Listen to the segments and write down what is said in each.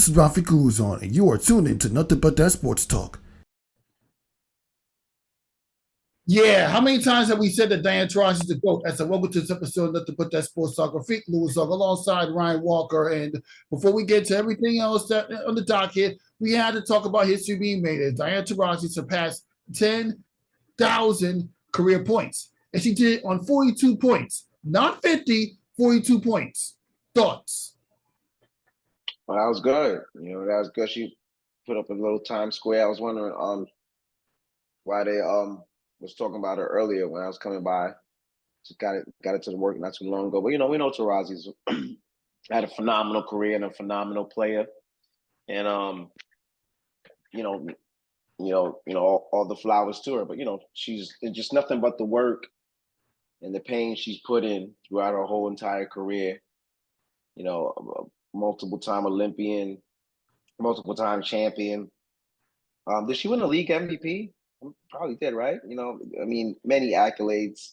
This is Rafique Louison, and you are tuned in to Nothing But That Sports Talk. Yeah, how many times have we said that Diana Taurasi is the GOAT? I said, welcome to this episode of Nothing But That Sports Talk. Rafique Louison alongside Ryan Walker. And before we get to everything else that on the docket, we had to talk about history being made as Diana Taurasi surpassed 10,000 career points. And she did it on 42 points, not 50, 42 points. Thoughts? Well, that was good. That was good. She put up a little Times Square. I was wondering why they was talking about her earlier when I was coming by. She got it to the work not too long ago. But we know Taurasi's had a phenomenal career and a phenomenal player. And all the flowers to her. But she's just nothing but the work and the pain she's put in throughout her whole entire career. Multiple time Olympian, multiple time champion. Did she win the league MVP? Probably did, right? Many accolades,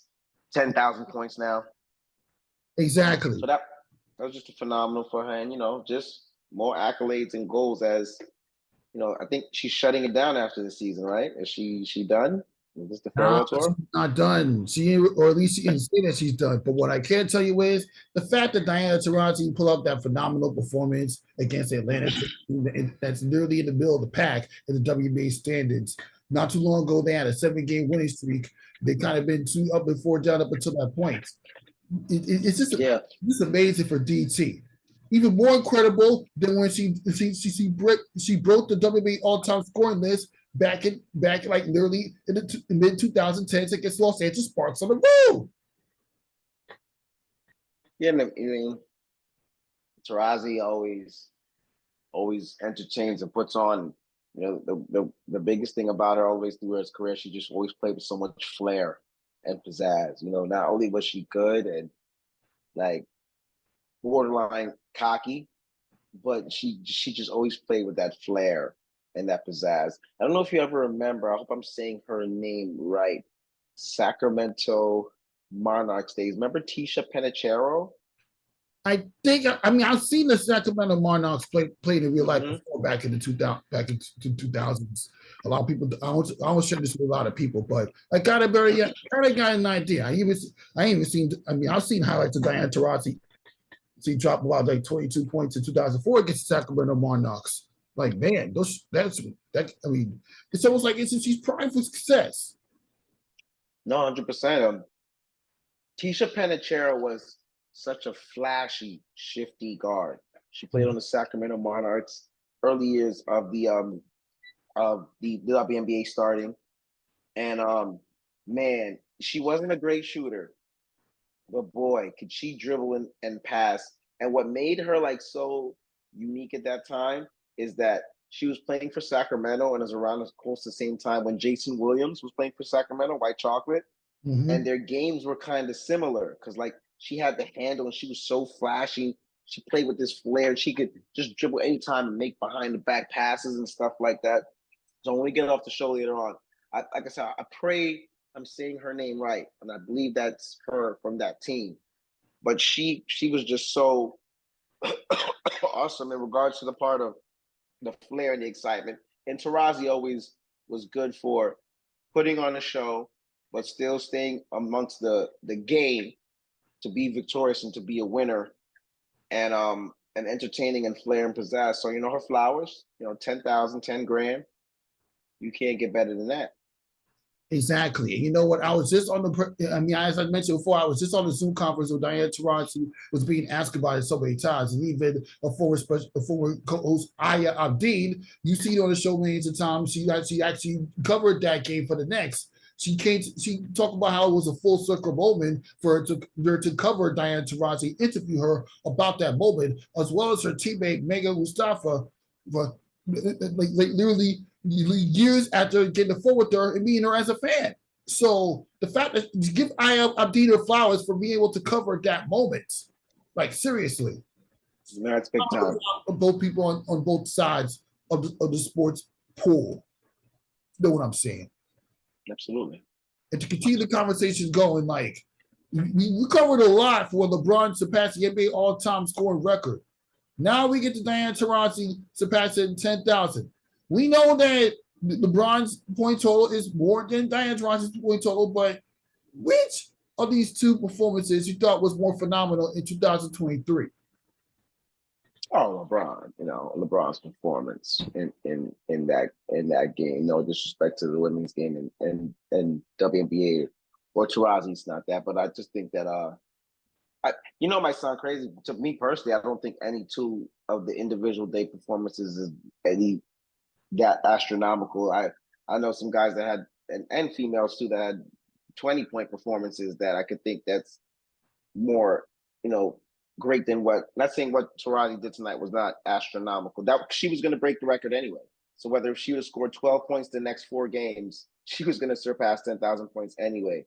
10,000 points now. Exactly. So that was just a phenomenal for her, and just more accolades and goals. As I think she's shutting it down after the season, right? Is she done? Is this the farewell tour? She's not done. Or at least she didn't say that she's done. But what I can tell you is the fact that Diana Taurasi pulled up that phenomenal performance against Atlanta, that's nearly in the middle of the pack in the WNBA standards. Not too long ago, they had a 7-game winning streak. They kind of been 2 up and 4 down up until that point. It's just amazing for DT. Even more incredible than when she broke the WNBA all-time scoring list back like literally in the mid-2010s against Los Angeles Sparks on the road. Yeah, Taurasi always entertains and puts on. The biggest thing about her always through her career, she just always played with so much flair and pizzazz. Not only was she good and like borderline cocky, but she just always played with that flair and that pizzazz. I don't know if you ever remember, I hope I'm saying her name right, Sacramento Monarchs days. Remember Tisha Penichero? I think I've seen the Sacramento Monarchs play in real life before back in the 2000s. A lot of people, I was sharing this with a lot of people, but I got an idea. I've seen highlights of Diana Taurasi. She dropped about like 22 points in 2004 against the Sacramento Monarchs. Like, man, it's almost like she's primed for success. No, 100%. Tisha Penichero was such a flashy, shifty guard. She played on the Sacramento Monarchs early years of the WNBA starting. And man, she wasn't a great shooter, but boy, could she dribble and pass. And what made her like so unique at that time is that she was playing for Sacramento and it was around close to the same time when Jason Williams was playing for Sacramento, White Chocolate. Mm-hmm. And their games were kind of similar because like she had the handle and she was so flashy. She played with this flair. She could just dribble anytime and make behind the back passes and stuff like that. So when we get off the show later on, like I said, I pray I'm saying her name right. And I believe that's her from that team. But she was just so awesome in regards to the part of the flair and the excitement. And Taurasi always was good for putting on a show, but still staying amongst the game to be victorious and to be a winner and entertaining and flair and pizzazz. So, her flowers, 10,000, 10 grand, you can't get better than that. Exactly. And you know what? I was just on as I mentioned before, I was just on the Zoom conference with Diana Taurasi was being asked about it so many times. And even a former co-host, Aya Abdeen, you see it on the show millions of times. She actually covered that game for the Knicks. She talked about how it was a full circle moment for her to cover Diana Taurasi, interview her about that moment, as well as her teammate Megan Mustafa, literally years after getting the phone with her and meeting her as a fan. So the fact that you give Aya Abdeen her flowers for being able to cover that moment, like seriously, that's big time. Both people on both sides of the sports pool. You know what I'm saying? Absolutely. And to continue the conversation going, like we covered a lot for when LeBron surpassed the NBA all-time scoring record. Now we get to Diana Taurasi surpassing 10,000. We know that LeBron's point total is more than Diana Taurasi's point total, but which of these two performances you thought was more phenomenal in 2023? Oh, LeBron, LeBron's performance in that game. No disrespect to the women's game and WNBA or Taurasi's not that, but I just think that might sound crazy. To me personally, I don't think any two of the individual day performances is any that astronomical. I know some guys that had and females too that had 20-point performances that I could think that's more, great than what. Not saying what Taurasi did tonight was not astronomical. That she was going to break the record anyway. So whether she would have scored 12 points the next 4 games, she was going to surpass 10,000 points anyway.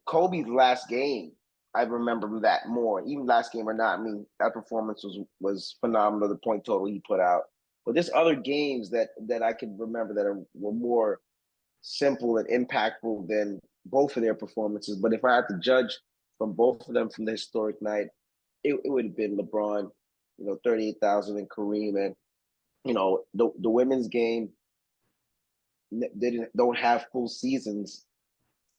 Kobe's last game, I remember that more. Even last game or not, I mean, that performance was phenomenal. The point total he put out, but there's other games that I can remember that were more simple and impactful than both of their performances. But if I had to judge from both of them from the historic night, it would have been LeBron, 38,000, and Kareem, and the women's game don't have full seasons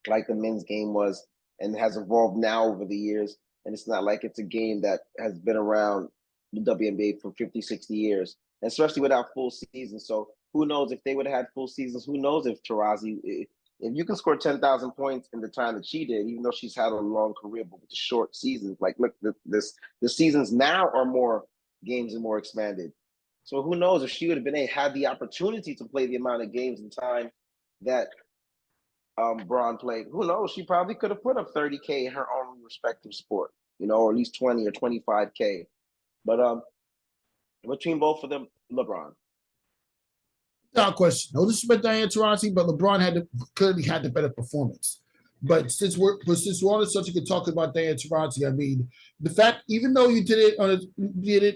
like the men's game was and has evolved now over the years. And it's not like it's a game that has been around the WNBA for 50, 60 years, and especially without full seasons. So who knows if they would have had full seasons? Who knows if Taurasi, if you can score 10,000 points in the time that she did, even though she's had a long career, but with the short seasons, like look, the seasons now are more games and more expanded. So who knows if she would have had the opportunity to play the amount of games and time that Braun played. Who knows? She probably could have put up 30K in her own respective sport, or at least 20 or 25K. But between both of them, LeBron. Without question. No disrespect to Diana Taurasi, but LeBron clearly had the better performance. But since we're on such a good talk about Diana Taurasi, I mean, the fact even though you did it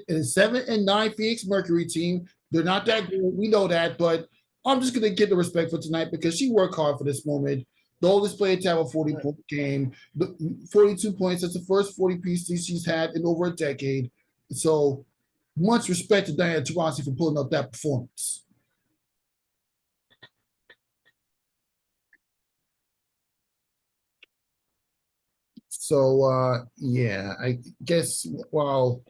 in a 7-9 Phoenix Mercury team, they're not that good. We know that, but I'm just gonna get the respect for tonight because she worked hard for this moment. The oldest player to have a 40-point game, 42 points. That's the first 40 piece she's had in over a decade. So much respect to Diana Taurasi for pulling up that performance. So yeah, I guess while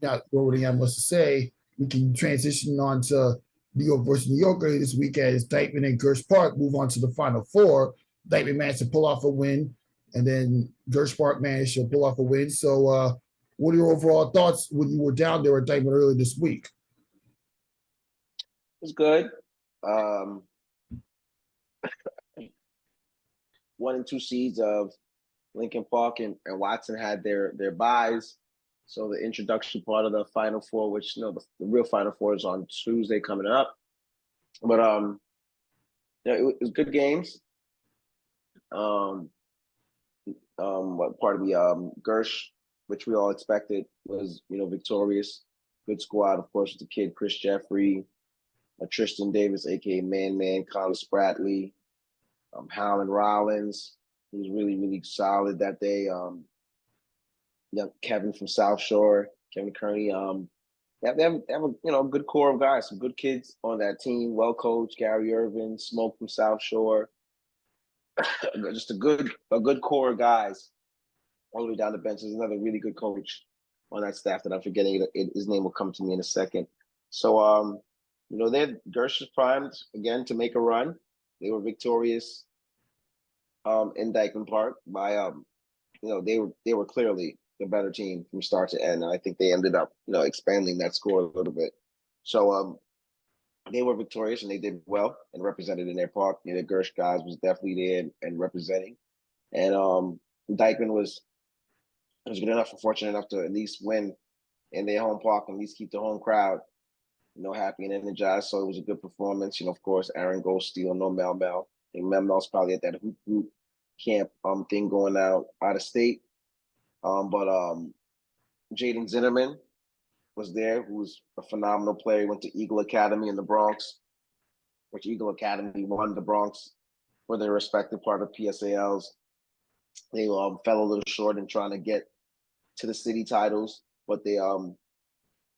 not already have much to say, we can transition on to New York versus New York this week as Dyckman and Gersh Park move on to the Final Four. Dyckman managed to pull off a win, and then Gersh Park managed to pull off a win. So what are your overall thoughts when you were down there at Dyckman earlier this week? It was good. 1 and 2 seeds of Lincon Park and Watson had their byes. So the introduction part of the Final Four, which the real Final Four is on Tuesday coming up. But it was good games. What part of the Gersh, which we all expected, was victorious. Good squad, of course, with the kid Chris Jeffrey, Tristan Davis, aka Man, Colin Spratley, Howland Rollins, who was really, really solid that day. Kevin from South Shore, Kevin Kearney. They have a good core of guys, some good kids on that team, well coached. Gary Irvin, Smoke from South Shore, just a good core of guys all the way down the bench. There's another really good coach on that staff that I'm forgetting. His name will come to me in a second. So Gersh is primed again to make a run. They were victorious in Dyckman Park by they were clearly the better team from start to end. And I think they ended up, expanding that score a little bit. So they were victorious and they did well and represented in their park. The Gersh guys was definitely there and representing. And Dyckman was good enough and fortunate enough to at least win in their home park and at least keep the home crowd, happy and energized. So it was a good performance. Of course, Aaron Goldstein, no Mel. I think Mel's probably at that hoop camp thing going out of state. But Jaden Zinnerman was there, who was a phenomenal player. He went to Eagle Academy in the Bronx, which Eagle Academy won the Bronx for their respective part of PSALs. They fell a little short in trying to get to the city titles. but they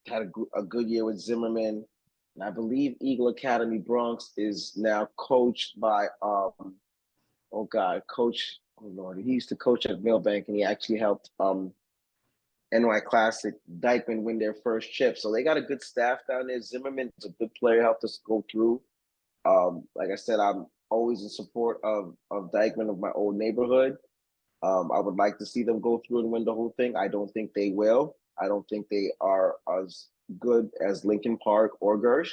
had a good year with Zimmerman. And I believe Eagle Academy Bronx is now coached by coach, oh Lord, he used to coach at Millbank, and he actually helped NY Classic Dyckman win their first chip. So they got a good staff down there. Zimmerman is a good player, helped us go through. Like I said, I'm always in support of Dyckman, of my old neighborhood. I would like to see them go through and win the whole thing. I don't think they will. I don't think they are as good as Lincon Park or Gersh,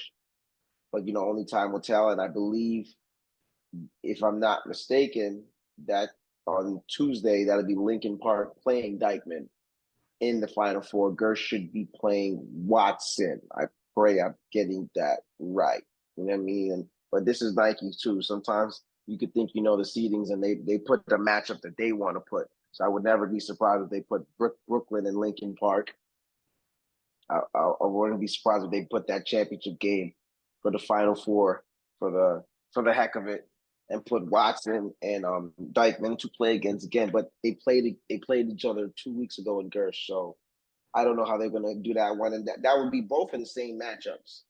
but only time will tell. And I believe, if I'm not mistaken, that on Tuesday that'll be Lincon Park playing Dyckman in the Final Four. Gersh should be playing Watson. I pray I'm getting that right. You know what I mean? But this is Nike too. Sometimes you could think the seedings, and they put the matchup that they want to put. So I would never be surprised if they put Brooklyn and Lincon Park. I wouldn't be surprised if they put that championship game for the Final Four for the heck of it, and put Watson and Dyckman to play against again. But they played each other 2 weeks ago in Gersh, so I don't know how they're gonna do that one. And that would be both in the same matchups,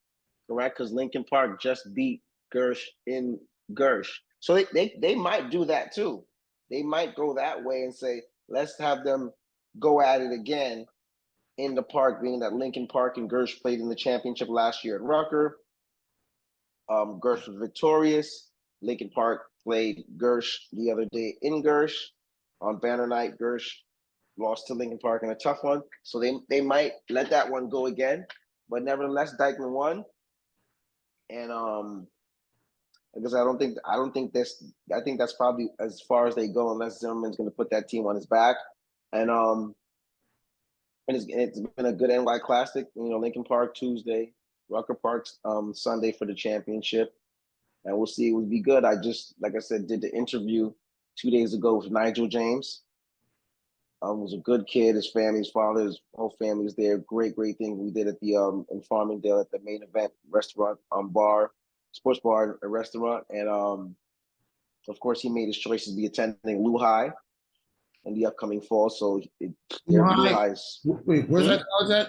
correct? Because Lincon Park just beat Gersh in Gersh, so they might do that too. They might go that way and say, let's have them go at it again in the park, being that Lincon Park and Gersh played in the championship last year at Rucker. Gersh was victorious. Lincon Park played Gersh the other day in Gersh on banner night. Gersh lost to Lincon Park in a tough one, so they might let that one go again. But nevertheless, Dyckman won, and because I think that's probably as far as they go, unless Zimmerman's going to put that team on his back, and it's been a good NY Classic. Lincon Park Tuesday, Rucker Park Sunday for the championship, and we'll see. It would be good. I just, like I said, did the interview 2 days ago with Nigel James. Was a good kid. His family, his father, his whole family was there. Great thing we did at the in Farmingdale at the main event restaurant, sports bar and restaurant, and of course he made his choice to be attending Lou High in the upcoming fall. So Lou High's. Wait, where's that college at?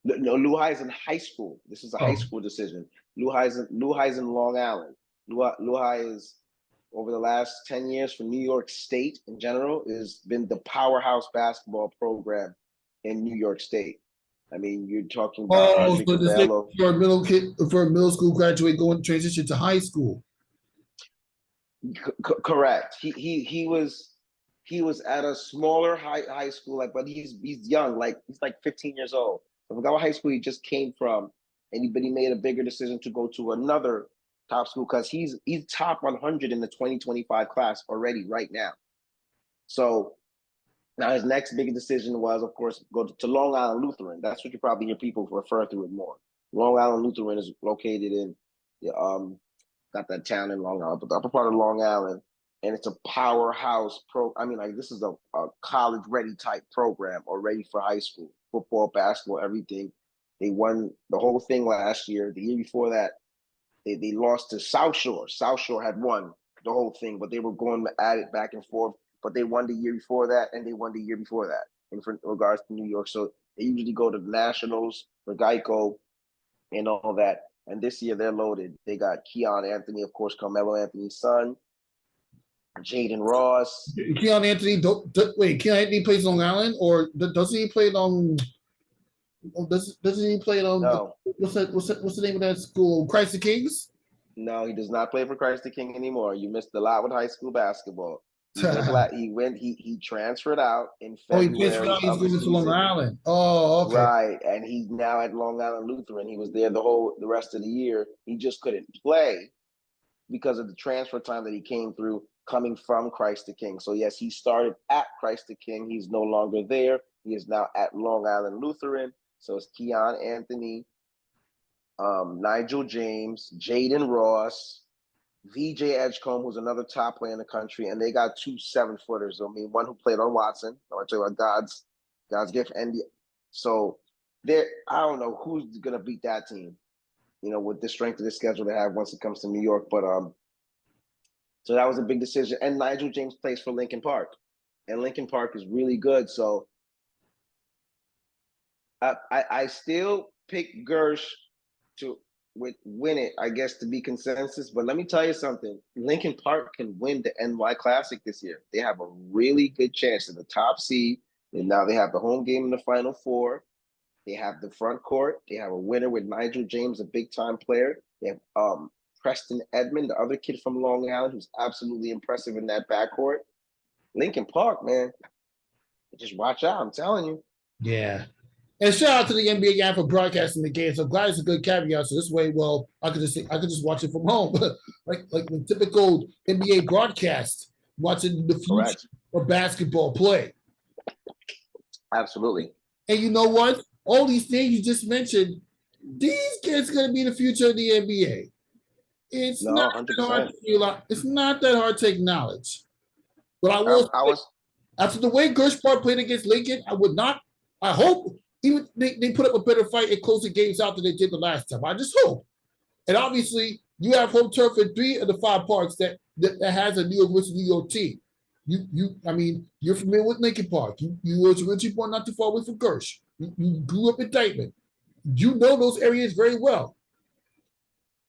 No, Lou High's in high school. This is a high school decision. Lou High's in Long Island. Lou High is, over the last 10 years, for New York State in general, has been the powerhouse basketball program in New York State. I mean, you're talking about so this for a middle school graduate going transition to high school. Correct. He was at a smaller high school, but he's young, he's like 15 years old. I forgot what high school he just came from, and he made a bigger decision to go to another top school because he's top 100 in the 2025 class already right now. So now his next big decision was, of course, go to Long Island Lutheran. That's what you probably hear people refer to it more. Long Island Lutheran is located in the not that town in Long Island, but the upper part of Long Island, and it's a powerhouse this is a college ready type program already for high school, football, basketball, everything. They won the whole thing last year. The year before that, they lost to South Shore. South Shore had won the whole thing, but they were going at it back and forth. But they won the year before that, and they won the year before that in regards to New York. So they usually go to the Nationals for Geico and all that. And this year they're loaded. They got Keon Anthony, of course, Carmelo Anthony's son, Jaden Ross. Keon Anthony, Keon Anthony plays Long Island, or doesn't he play on? Doesn't he play on? No. What's the name of that school? Christ the Kings? No, he does not play for Christ the King anymore. You missed a lot with high school basketball. He transferred out in February. He's going to Long Island. Oh, okay. Right, and he's now at Long Island Lutheran. He was there the rest of the year. He just couldn't play because of the transfer time that he came through coming from Christ the King. So yes, he started at Christ the King. He's no longer there. He is now at Long Island Lutheran. So it's Keon Anthony, Nigel James, Jaden Ross, VJ Edgecombe, who's another top player in the country, and they got 2 7-footers. I mean, one who played on Watson. I want to talk about God's gift, and so I don't know who's gonna beat that team. With the strength of the schedule they have once it comes to New York, but so that was a big decision. And Nigel James plays for Lincon Park, and Lincon Park is really good. So I still pick Gersh to win it, I guess, to be consensus. But let me tell you something. Lincoln Park can win the NY Classic this year. They have a really good chance of the top seed. And now they have the home game in the Final Four. They have the front court. They have a winner with Nigel James, a big-time player. They have Preston Edmond, the other kid from Long Island, who's absolutely impressive in that backcourt. Lincoln Park, man, just watch out. I'm telling you. Yeah. And shout out to the NBA guy for broadcasting the game. So glad it's a good caveat. So this way, well, I could just watch it from home, like the typical NBA broadcast, watching the future Correct. of basketball play. Absolutely. And you know what? All these things you just mentioned, these kids are going to be the future of the NBA. It's not 100%. that hard to it's not that hard to acknowledge. But I will say, after the way Gersh Park played against Lincoln, I hope even they put up a better fight and close the games out than they did the last time. I just hope. And obviously, you have home turf in 3 of the 5 parks that has a New York versus New York team. I mean, you're familiar with Lincoln Park. You was originally born not too far away from Gersh. You grew up in Dyckman. You know those areas very well.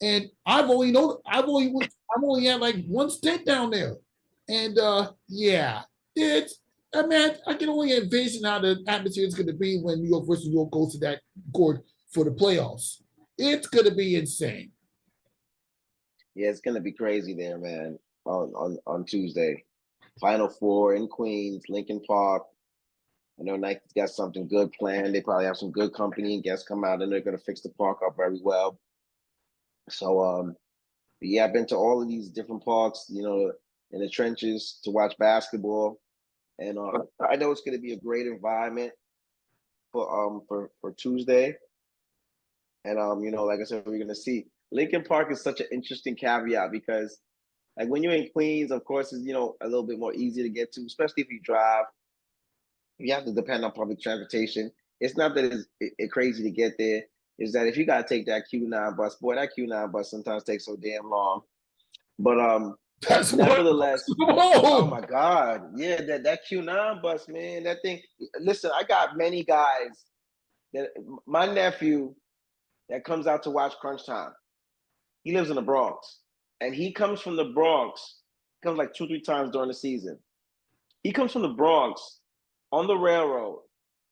And I've only had like one stint down there. And yeah, I can only envision how the atmosphere is going to be when New York versus New York goes to that court for the playoffs. It's going to be insane. Yeah, it's going to be crazy there, man, on Tuesday. Final Four in Queens, Lincoln Park. I know Nike's got something good planned. They probably have some good company and guests come out, and they're going to fix the park up very well. So, yeah, I've been to all of these different parks, in the trenches to watch basketball. And I know it's going to be a great environment for Tuesday. And like I said, we're going to see. Lincoln Park is such an interesting caveat because, like, when you're in Queens, of course, it's a little bit more easy to get to, especially if you drive. You have to depend on public transportation. It's not that it's crazy to get there. Is that if you got to take that Q9 bus, boy, that Q9 bus sometimes takes so damn long. But nevertheless, oh my God, yeah, that Q9 bus, man, that thing. Listen, I got many guys my nephew that comes out to watch Crunch Time. He lives in the Bronx, and he comes from the Bronx. Comes like 2-3 times during the season. He comes from the Bronx on the railroad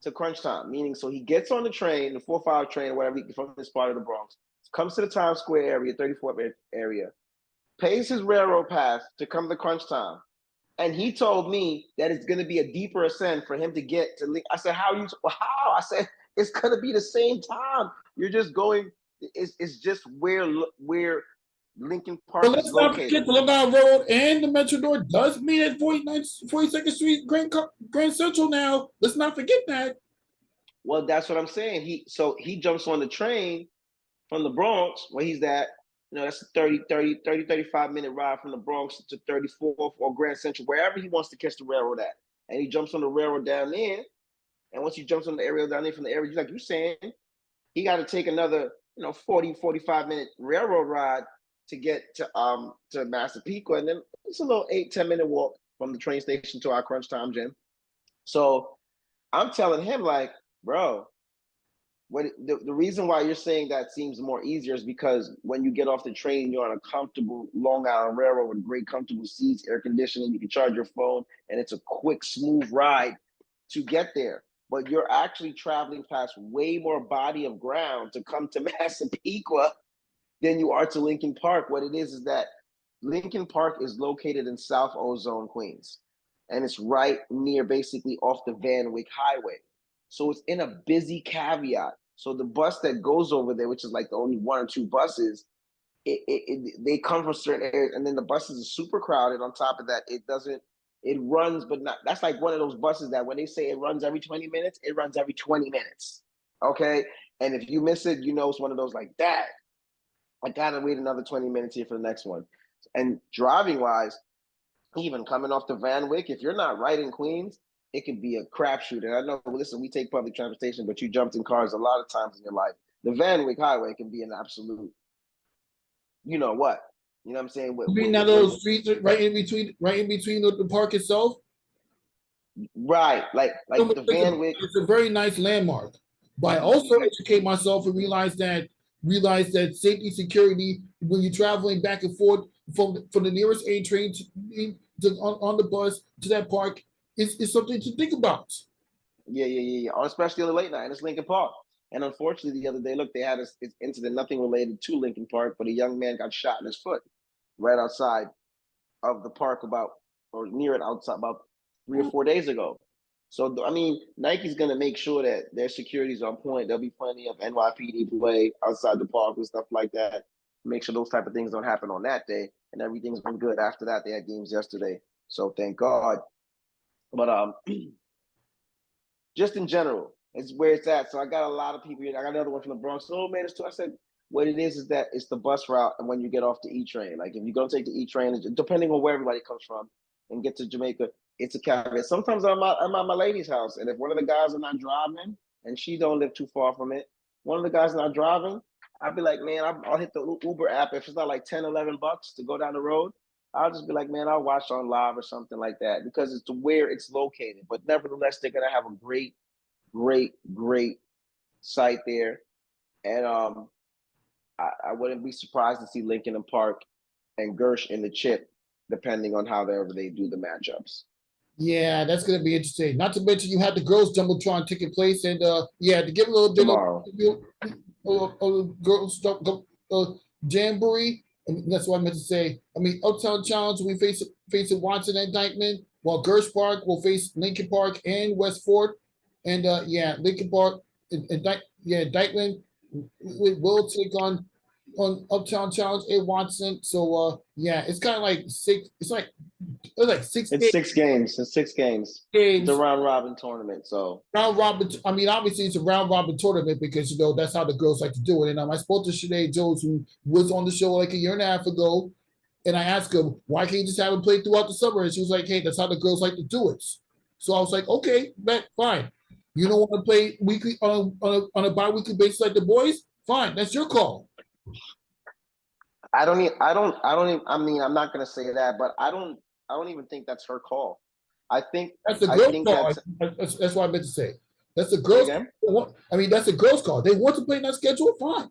to Crunch Time, meaning so he gets on the train, the 405 train, whatever, from this part of the Bronx, comes to the Times Square area, 34th area, pays his railroad pass to come to Crunch Time. And he told me that it's going to be a deeper ascent for him to get to Lincoln. I said, how? I said, it's going to be the same time. You're just going, it's just where Lincoln Park is located. Let's not forget the Long Island Road and the Metro North does meet at 42nd Street Grand Central now. Let's not forget that. Well, that's what I'm saying. He jumps on the train from the Bronx where he's at. That's a 35-minute ride from the Bronx to 34th or Grand Central, wherever he wants to catch the railroad at. And he jumps on the railroad down there. And once he jumps on the railroad down there from the area, like you're saying, he got to take another, 45-minute railroad ride to get to Massapequa. And then it's a little 8-10-minute walk from the train station to our Crunch Time gym. So I'm telling him, like, bro, the reason why you're saying that seems more easier is because when you get off the train, you're on a comfortable Long Island Railroad with great comfortable seats, air conditioning, you can charge your phone, and it's a quick, smooth ride to get there. But you're actually traveling past way more body of ground to come to Massapequa than you are to Lincoln Park. What it is that Lincoln Park is located in South Ozone, Queens, and it's right near basically off the Van Wyck Highway. So it's in a busy caveat. So the bus that goes over there, which is like the only 1 or 2 buses, they come from certain areas, and then the buses are super crowded. On top of that, it runs, but not. That's like one of those buses that when they say it runs every 20 minutes, it runs every 20 minutes. Okay, and if you miss it, it's one of those like that. I gotta wait another 20 minutes here for the next one. And driving wise, even coming off the Van Wyck, if you're not right in Queens, it can be a crapshoot. And I know, listen, we take public transportation, but you jumped in cars a lot of times in your life. The Van Wyck Highway can be an absolute, you know what? You know what I'm saying? You mean that little street right in between the park itself? Right, like the Van Wyck. It's a very nice landmark. But I also educate myself and realize that safety security when you're traveling back and forth from the nearest A train on the bus to that park is something to think about. Yeah. Especially on the late night. And it's Lincoln Park. And unfortunately, the other day, look, they had this incident, nothing related to Lincoln Park, but a young man got shot in his foot right outside of the park or near it outside about 3 or 4 days ago. So, I mean, Nike's going to make sure that their security's on point. There'll be plenty of NYPD play outside the park and stuff like that. Make sure those type of things don't happen on that day. And everything's been good after that. They had games yesterday. So thank God. But just in general, it's where it's at. So I got a lot of people here. I got another one from the Bronx. Oh man, it's too. I said, what it is that it's the bus route and when you get off the E train. Like if you go take the E train, depending on where everybody comes from, and get to Jamaica, it's a caveat. Sometimes I'm at my lady's house, and if one of the guys are not driving, and she don't live too far from it, one of the guys not driving, I'd be like, man, I'll hit the Uber app. If it's not like 10, $11 to go down the road, I'll just be like, man, I'll watch on live or something like that because it's where it's located. But nevertheless, they're gonna have a great site there, and I wouldn't be surprised to see Lincon Park and Gersh in the chip, depending on how they do the matchups. Yeah, that's gonna be interesting. Not to mention you had the girls jumbotron taking place, and yeah, to give a little bit Tomorrow. of girls jamboree. And that's what I meant to say. I mean, Uptown Challenge we face Watson and Dyckman, while Gersh Park will face Lincon Park and West Fort, and yeah, Lincon Park and Dyckman will take on Uptown Challenge and Watson. So yeah, it's kind of like six. It's like six It's 6 games. It's 6 games. games. It's a round robin tournament. So round robin. I mean, obviously it's a round robin tournament because that's how the girls like to do it. And I spoke to Sinead Jones, who was on the show like a year and a half ago, and I asked her why can't you just have them play throughout the summer? And she was like, "Hey, that's how the girls like to do it." So I was like, "Okay, fine. You don't want to play weekly on a bi-weekly basis like the boys? Fine, that's your call." I mean, I'm not gonna say that, but I don't even think that's her call. I think that's the I girls' think call. That's what I meant to say. That's the girls. I mean, that's the girls' call. They want to play in that schedule. Fine.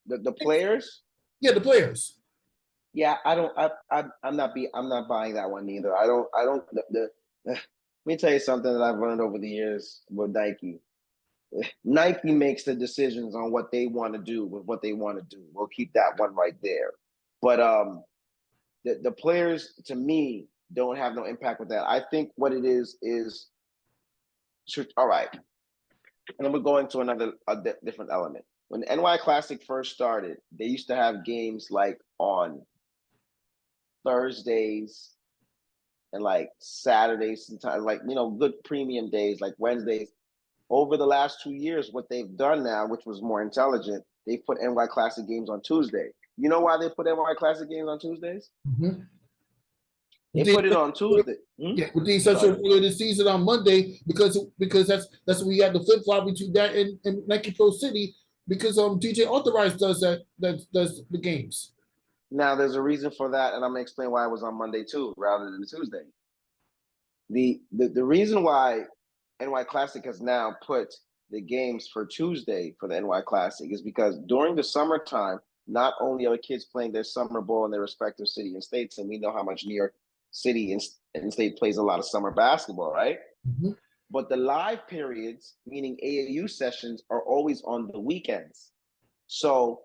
The players. Yeah, the players. Yeah, I'm not buying that one either. I don't. Let me tell you something that I've learned over the years with Nike. Nike makes the decisions on what they want to do with what they want to do. We'll keep that one right there. But the players to me don't have no impact with that. I think what it is all right. And we're going to different element. When the NY Classic first started, they used to have games like on Thursdays and like Saturdays, sometimes like good premium days like Wednesdays. Over the last 2 years, what they've done now, which was more intelligent, they put NY Classic games on Tuesday. You know why they put NY Classic games on Tuesdays? Mm-hmm. They put it on Tuesday. Yeah, with the essential of the season on Monday because that's when we had the flip flop between that and Nike Pro City because DJ Authorized does that does the games. Now there's a reason for that, and I'm gonna explain why it was on Monday too, rather than Tuesday. The reason why NY Classic has now put the games for Tuesday for the NY Classic is because during the summertime, not only are kids playing their summer ball in their respective city and states, and we know how much New York City and state plays a lot of summer basketball, right? Mm-hmm. But the live periods, meaning AAU sessions, are always on the weekends. So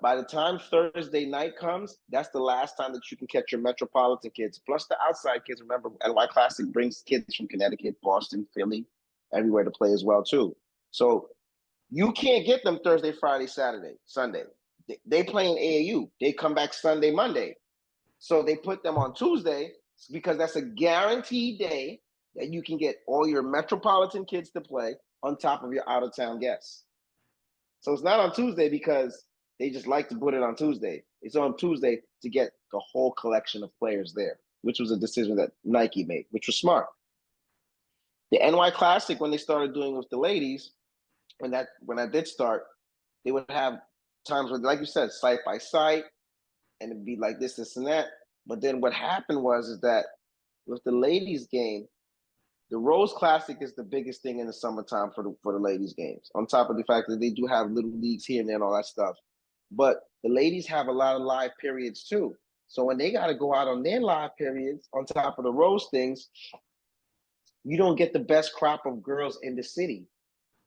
by the time Thursday night comes, that's the last time that you can catch your metropolitan kids, plus the outside kids. Remember, NY Classic brings kids from Connecticut, Boston, Philly, everywhere to play as well too. So you can't get them Thursday, Friday, Saturday, Sunday. They play in AAU. They come back Sunday, Monday. So they put them on Tuesday because that's a guaranteed day that you can get all your metropolitan kids to play on top of your out-of-town guests. So it's not on Tuesday because they just like to put it on Tuesday. It's on Tuesday to get the whole collection of players there, which was a decision that Nike made, which was smart. The NY Classic, when they started doing with the ladies, when that did start, they would have times where, like you said, site by site, and it'd be like this, and that. But then what happened was that with the ladies' game, the Rose Classic is the biggest thing in the summertime for the ladies' games. On top of the fact that they do have little leagues here and there and all that stuff, but the ladies have a lot of live periods too. So when they got to go out on their live periods on top of the Rose things, you don't get the best crop of girls in the city.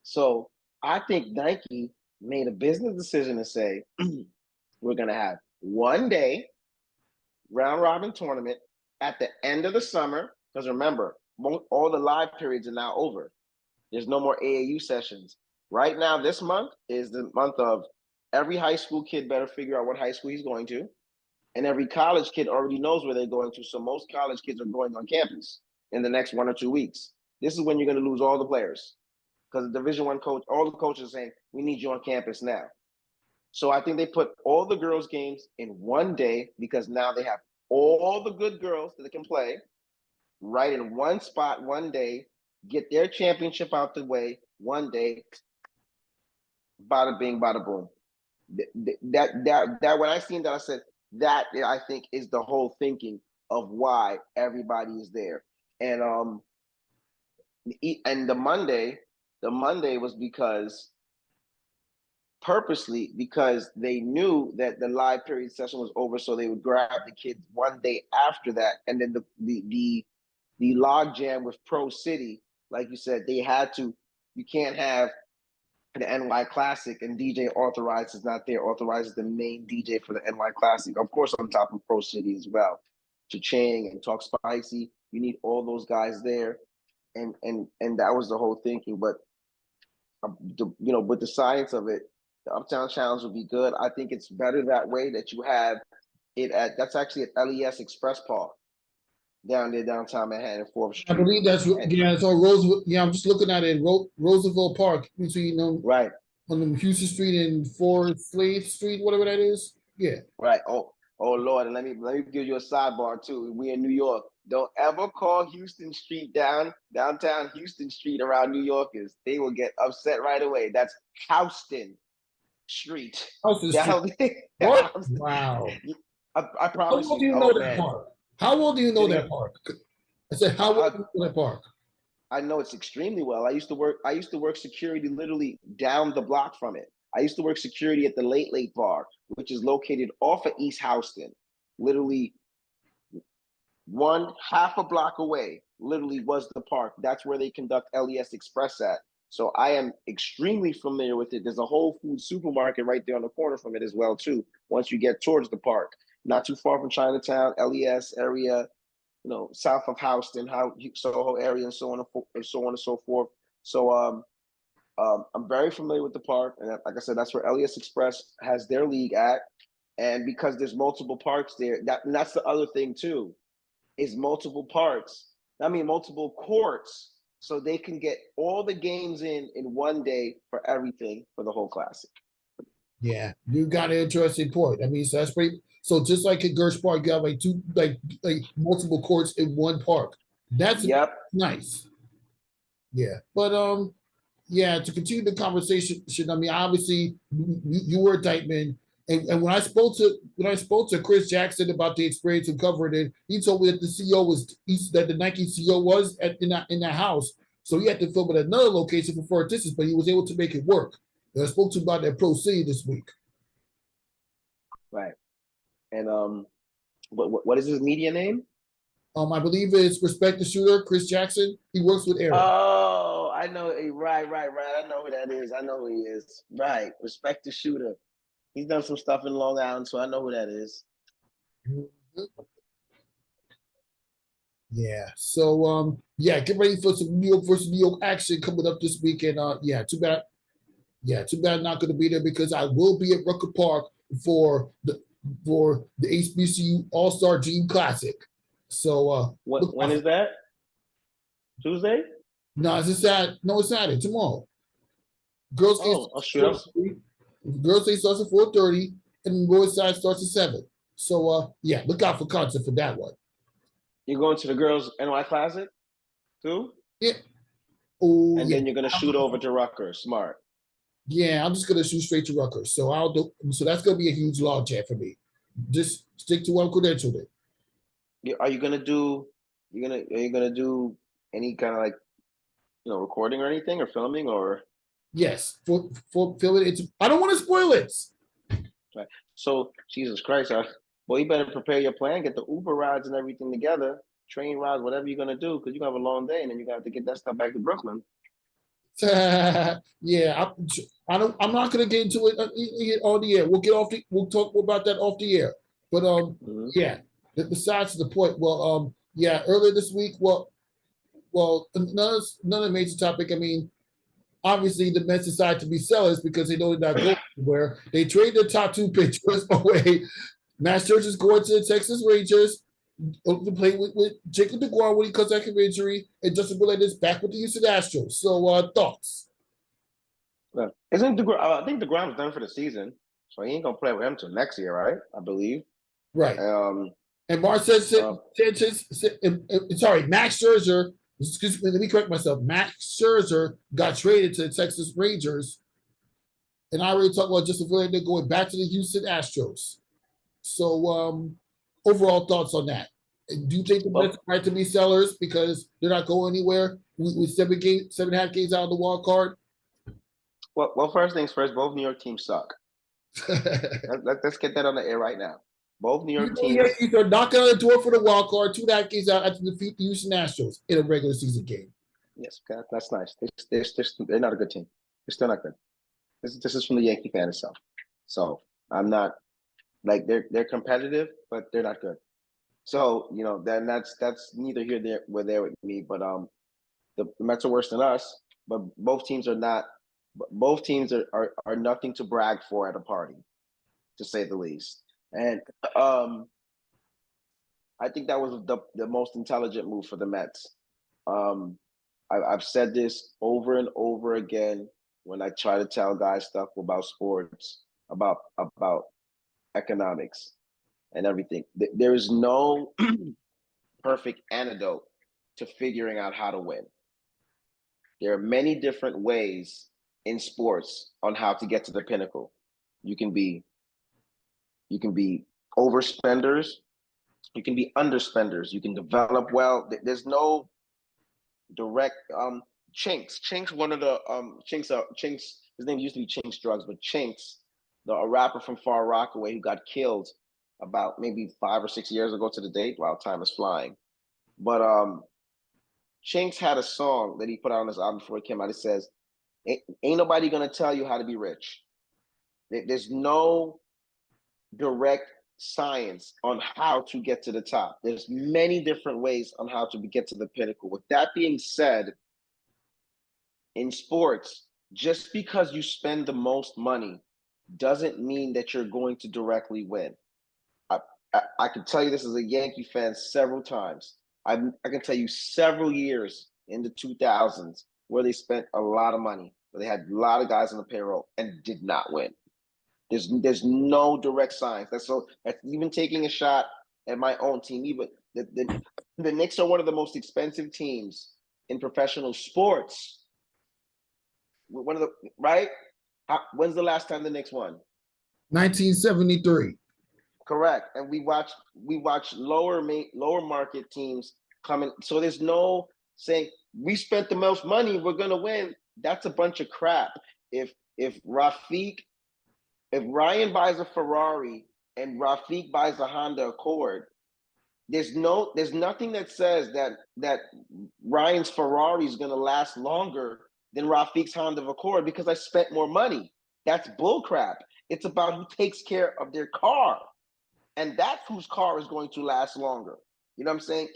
So I think Nike made a business decision to say, we're going to have one day round robin tournament at the end of the summer. Because remember, all the live periods are now over. There's no more AAU sessions. Right now, this month is the month of every high school kid better figure out what high school he's going to. And every college kid already knows where they're going to. So most college kids are going on campus in the next 1 or 2 weeks. This is when you're going to lose all the players. Because the Division I coach, all the coaches are saying, we need you on campus now. So I think they put all the girls' games in one day because now they have all the good girls that they can play right in one spot, one day, get their championship out the way, one day, bada bing, bada boom. That when I seen that, I said, that I think is the whole thinking of why everybody is there. And the Monday was because purposely because they knew that the live period session was over, so they would grab the kids one day after that, and then the log jam with Pro City, like you said, they had to. You can't have the NY Classic and DJ Authorized is not there. Authorized is the main DJ for the NY Classic, of course, on top of Pro City as well. Cha-Ching and Talk Spicy, you need all those guys there, and that was the whole thinking. But with the science of it, the Uptown Challenge would be good. I think it's better that way, that you have it that's actually at LES Express Park down there, downtown Manhattan, 4th Street. I believe that's it's on Roosevelt. Yeah, I'm just looking at it. Roosevelt Park between right on Houston Street and 4 Slade Street, whatever that is. Yeah. Right. Oh Lord, and let me give you a sidebar too. We in New York. Don't ever call Houston Street downtown Houston Street around New Yorkers. They will get upset right away. That's Houston Street. Houston Street. What? Wow. I promise How well do you know that park? How well do you know that park? I said, how well do you know that park? I know it's extremely well. I used to work security literally down the block from it. I used to work security at the Late Bar, which is located off of East Houston, literally half a block away, literally was the park. That's where they conduct LES Express at. So I am extremely familiar with it. There's a Whole Foods supermarket right there on the corner from it as well, too, once you get towards the park. Not too far from Chinatown, LES area, south of Houston, Soho area, and so on and so forth. So I'm very familiar with the park, and like I said, that's where LES Express has their league at. And because there's multiple parks there, that's the other thing too, is multiple courts, so they can get all the games in one day for everything for the whole classic. Yeah, you got an interesting point. I mean, so that's pretty. So just like at Gersh Park, you have like two, like multiple courts in one park. That's nice. Yeah, but yeah. To continue the conversation, I mean, obviously you were a Dyckman, and when I spoke to Chris Jackson about the experience of covering it, he told me that the CEO that the Nike CEO was in that house, so he had to film at another location for distance, but he was able to make it work. And I spoke to him about that Pro City this week. Right. And what is his media name? I believe it's Respect the Shooter, Chris Jackson. He works with Aaron. Oh, I know. Right. I know who that is. I know who he is. Right. Respect the Shooter. He's done some stuff in Long Island, so I know who that is. Mm-hmm. Yeah. So get ready for some New York versus New York action coming up this weekend. Too bad. Yeah, too bad I'm not going to be there because I will be at Rucker Park for the HBCU All-Star Dream Classic. So when is that? Tuesday? No, it's Saturday. Tomorrow. Girls Day starts at 4:30 and boys side starts at 7. So look out for content for that one. You're going to the girls NY Classic too? Yeah. Oh, and then you're gonna shoot over to Rutgers. Smart. Yeah, I'm just gonna shoot straight to Rutgers. So so that's gonna be a huge log jam for me. Just stick to one credential then. Are you gonna do any kind of like, recording or anything or filming or? Yes, for Philly. I don't want to spoil it. Right. So Jesus Christ, well, you better prepare your plan, get the Uber rides and everything together, train rides, whatever you're gonna do, because you're gonna have a long day, and then you got to get that stuff back to Brooklyn. Yeah, I'm not gonna get into it on the air. We'll talk about that off the air. But yeah. Besides the point, well, yeah, earlier this week, well, another major topic. I mean, obviously the Mets decided to be sellers because they know they're not going anywhere. They trade their top two pitchers away. Max Scherzer's going to the Texas Rangers to play with Jacob DeGrom when he comes back from injury, and Justin Verlander back with the Houston Astros. So, thoughts? Isn't DeGrom? I think DeGrom's done for the season, so he ain't gonna play with him till next year, right? I believe. Right. And Max Scherzer. Excuse me, let me correct myself. Max Scherzer got traded to the Texas Rangers, and I already talked about Justin Verlander going back to the Houston Astros. So, overall thoughts on that? Do you think the Mets are right to be sellers because they're not going anywhere with 7.5 games out of the wild card? Well, first things first. Both New York teams suck. Let's get that on the air right now. Both New York teams. The Yankees are knocking on the door for the wild card 2.5 games out after defeat the Houston Astros in a regular season game. Yes, that's nice. They're not a good team. They're still not good. This is from the Yankee fan itself. So I'm not like they're competitive, but they're not good. So then that's neither here nor there with me. But the Mets are worse than us. But both teams are not. Both teams are nothing to brag for at a party, to say the least. And I think that was the most intelligent move for the Mets. I've said this over and over again when I try to tell guys stuff about sports, about economics and everything. There is no perfect antidote to figuring out how to win. There are many different ways in sports on how to get to the pinnacle. You can be overspenders, you can be underspenders, you can develop well. There's no direct Chinks, one of the Chinks, his name used to be Chinks Drugs, but Chinks, a rapper from Far Rockaway who got killed about maybe 5 or 6 years ago to the date. Wow, time is flying. But Chinks had a song that he put out on his album before it came out. It says, ain't nobody gonna tell you how to be rich. There's no direct science on how to get to the top. There's many different ways on how to get to the pinnacle. With that being said, in sports, just because you spend the most money doesn't mean that you're going to directly win. I can tell you this as a Yankee fan several times. I can tell you several years in the 2000s where they spent a lot of money, where they had a lot of guys on the payroll and did not win. There's no direct science. That's even taking a shot at my own team. Even the Knicks are one of the most expensive teams in professional sports. One of the right. When's the last time the Knicks won? 1973. Correct. And we watch lower market teams coming. So there's no saying we spent the most money, we're gonna win. That's a bunch of crap. If Ryan buys a Ferrari and Rafique buys a Honda Accord, there's nothing that says that Ryan's Ferrari is gonna last longer than Rafique's Honda Accord because I spent more money. That's bullcrap. It's about who takes care of their car. And that's whose car is going to last longer. You know what I'm saying?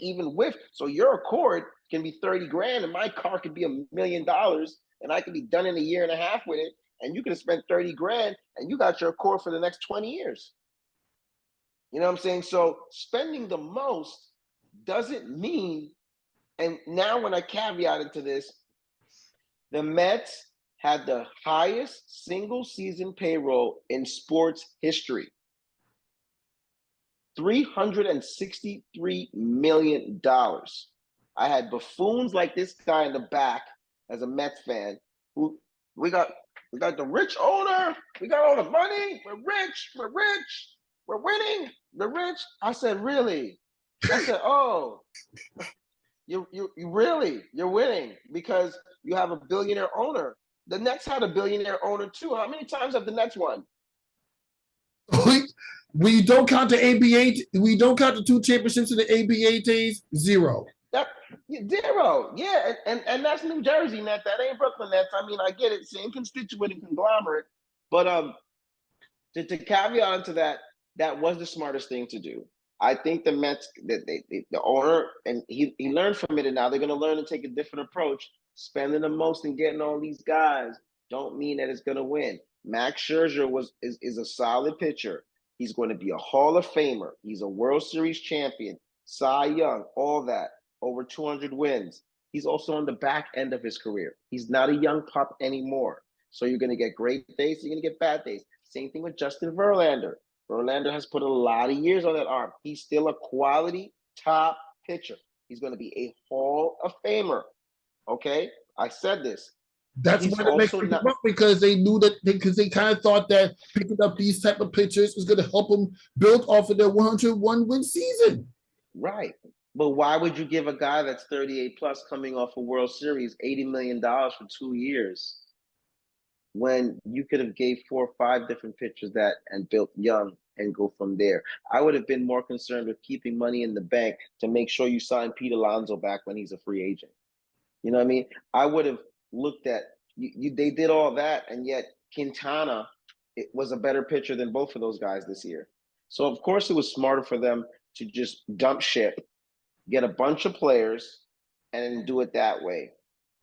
So your Accord can be 30 grand and my car could be $1 million and I could be done in a year and a half with it. And you could have spent 30 grand and you got your Accord for the next 20 years. You know what I'm saying? So spending the most doesn't mean, and now when I caveat into this, the Mets had the highest single season payroll in sports history. $363 million. I had buffoons like this guy in the back as a Mets fan who we got the rich owner, we got all the money, we're rich, we're winning, the rich. I said, really? I said, oh, you're winning because you have a billionaire owner. The Nets had a billionaire owner too. How many times have the Nets won? We don't count the ABA. We don't count the 2 championships in the ABA days. 0. That 0. Yeah, and that's New Jersey Nets. That ain't Brooklyn Nets. I mean, I get it, same constituent and conglomerate. But to caveat into that, that was the smartest thing to do. I think the Mets, the owner, and he learned from it, and now they're going to learn to take a different approach. Spending the most and getting all these guys don't mean that it's going to win. Max Scherzer is a solid pitcher. He's going to be a Hall of Famer. He's a World Series champion, Cy Young, all that, over 200 wins. He's also on the back end of his career. He's not a young pup anymore. So you're going to get great days, you're going to get bad days. Same thing with Justin Verlander. Verlander has put a lot of years on that arm. He's still a quality top pitcher. He's going to be a Hall of Famer. Okay? I said this. That's why the Mets picked him up, because they knew that because they kind of thought that picking up these type of pitchers was going to help them build off of their 101 win season. Right. But why would you give a guy that's 38 plus coming off a World Series $80 million for 2 years when you could have gave 4 or 5 different pitchers that and built young and go from there? I would have been more concerned with keeping money in the bank to make sure you sign Pete Alonso back when he's a free agent. You know what I mean? I would have looked at they did all that, and yet Quintana was a better pitcher than both of those guys this year. So of course it was smarter for them to just dump ship, get a bunch of players, and do it that way.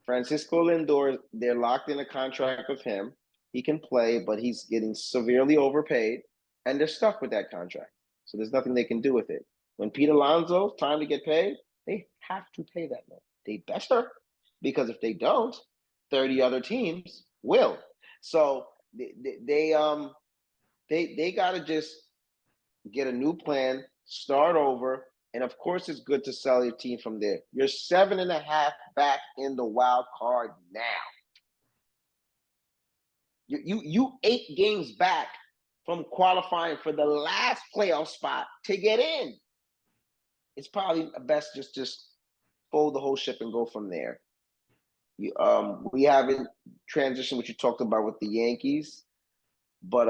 Francisco Lindor, they're locked in a contract with him. He can play, but he's getting severely overpaid, and they're stuck with that contract. So there's nothing they can do with it. When Pete Alonso, time to get paid, they have to pay that man. They better, because if they don't, 30 other teams will. So they got to just get a new plan, start over, and of course it's good to sell your team from there. You're 7.5 back in the wild card now. You 8 games back from qualifying for the last playoff spot to get in. It's probably best just fold the whole ship and go from there. We haven't transitioned what you talked about with the Yankees, but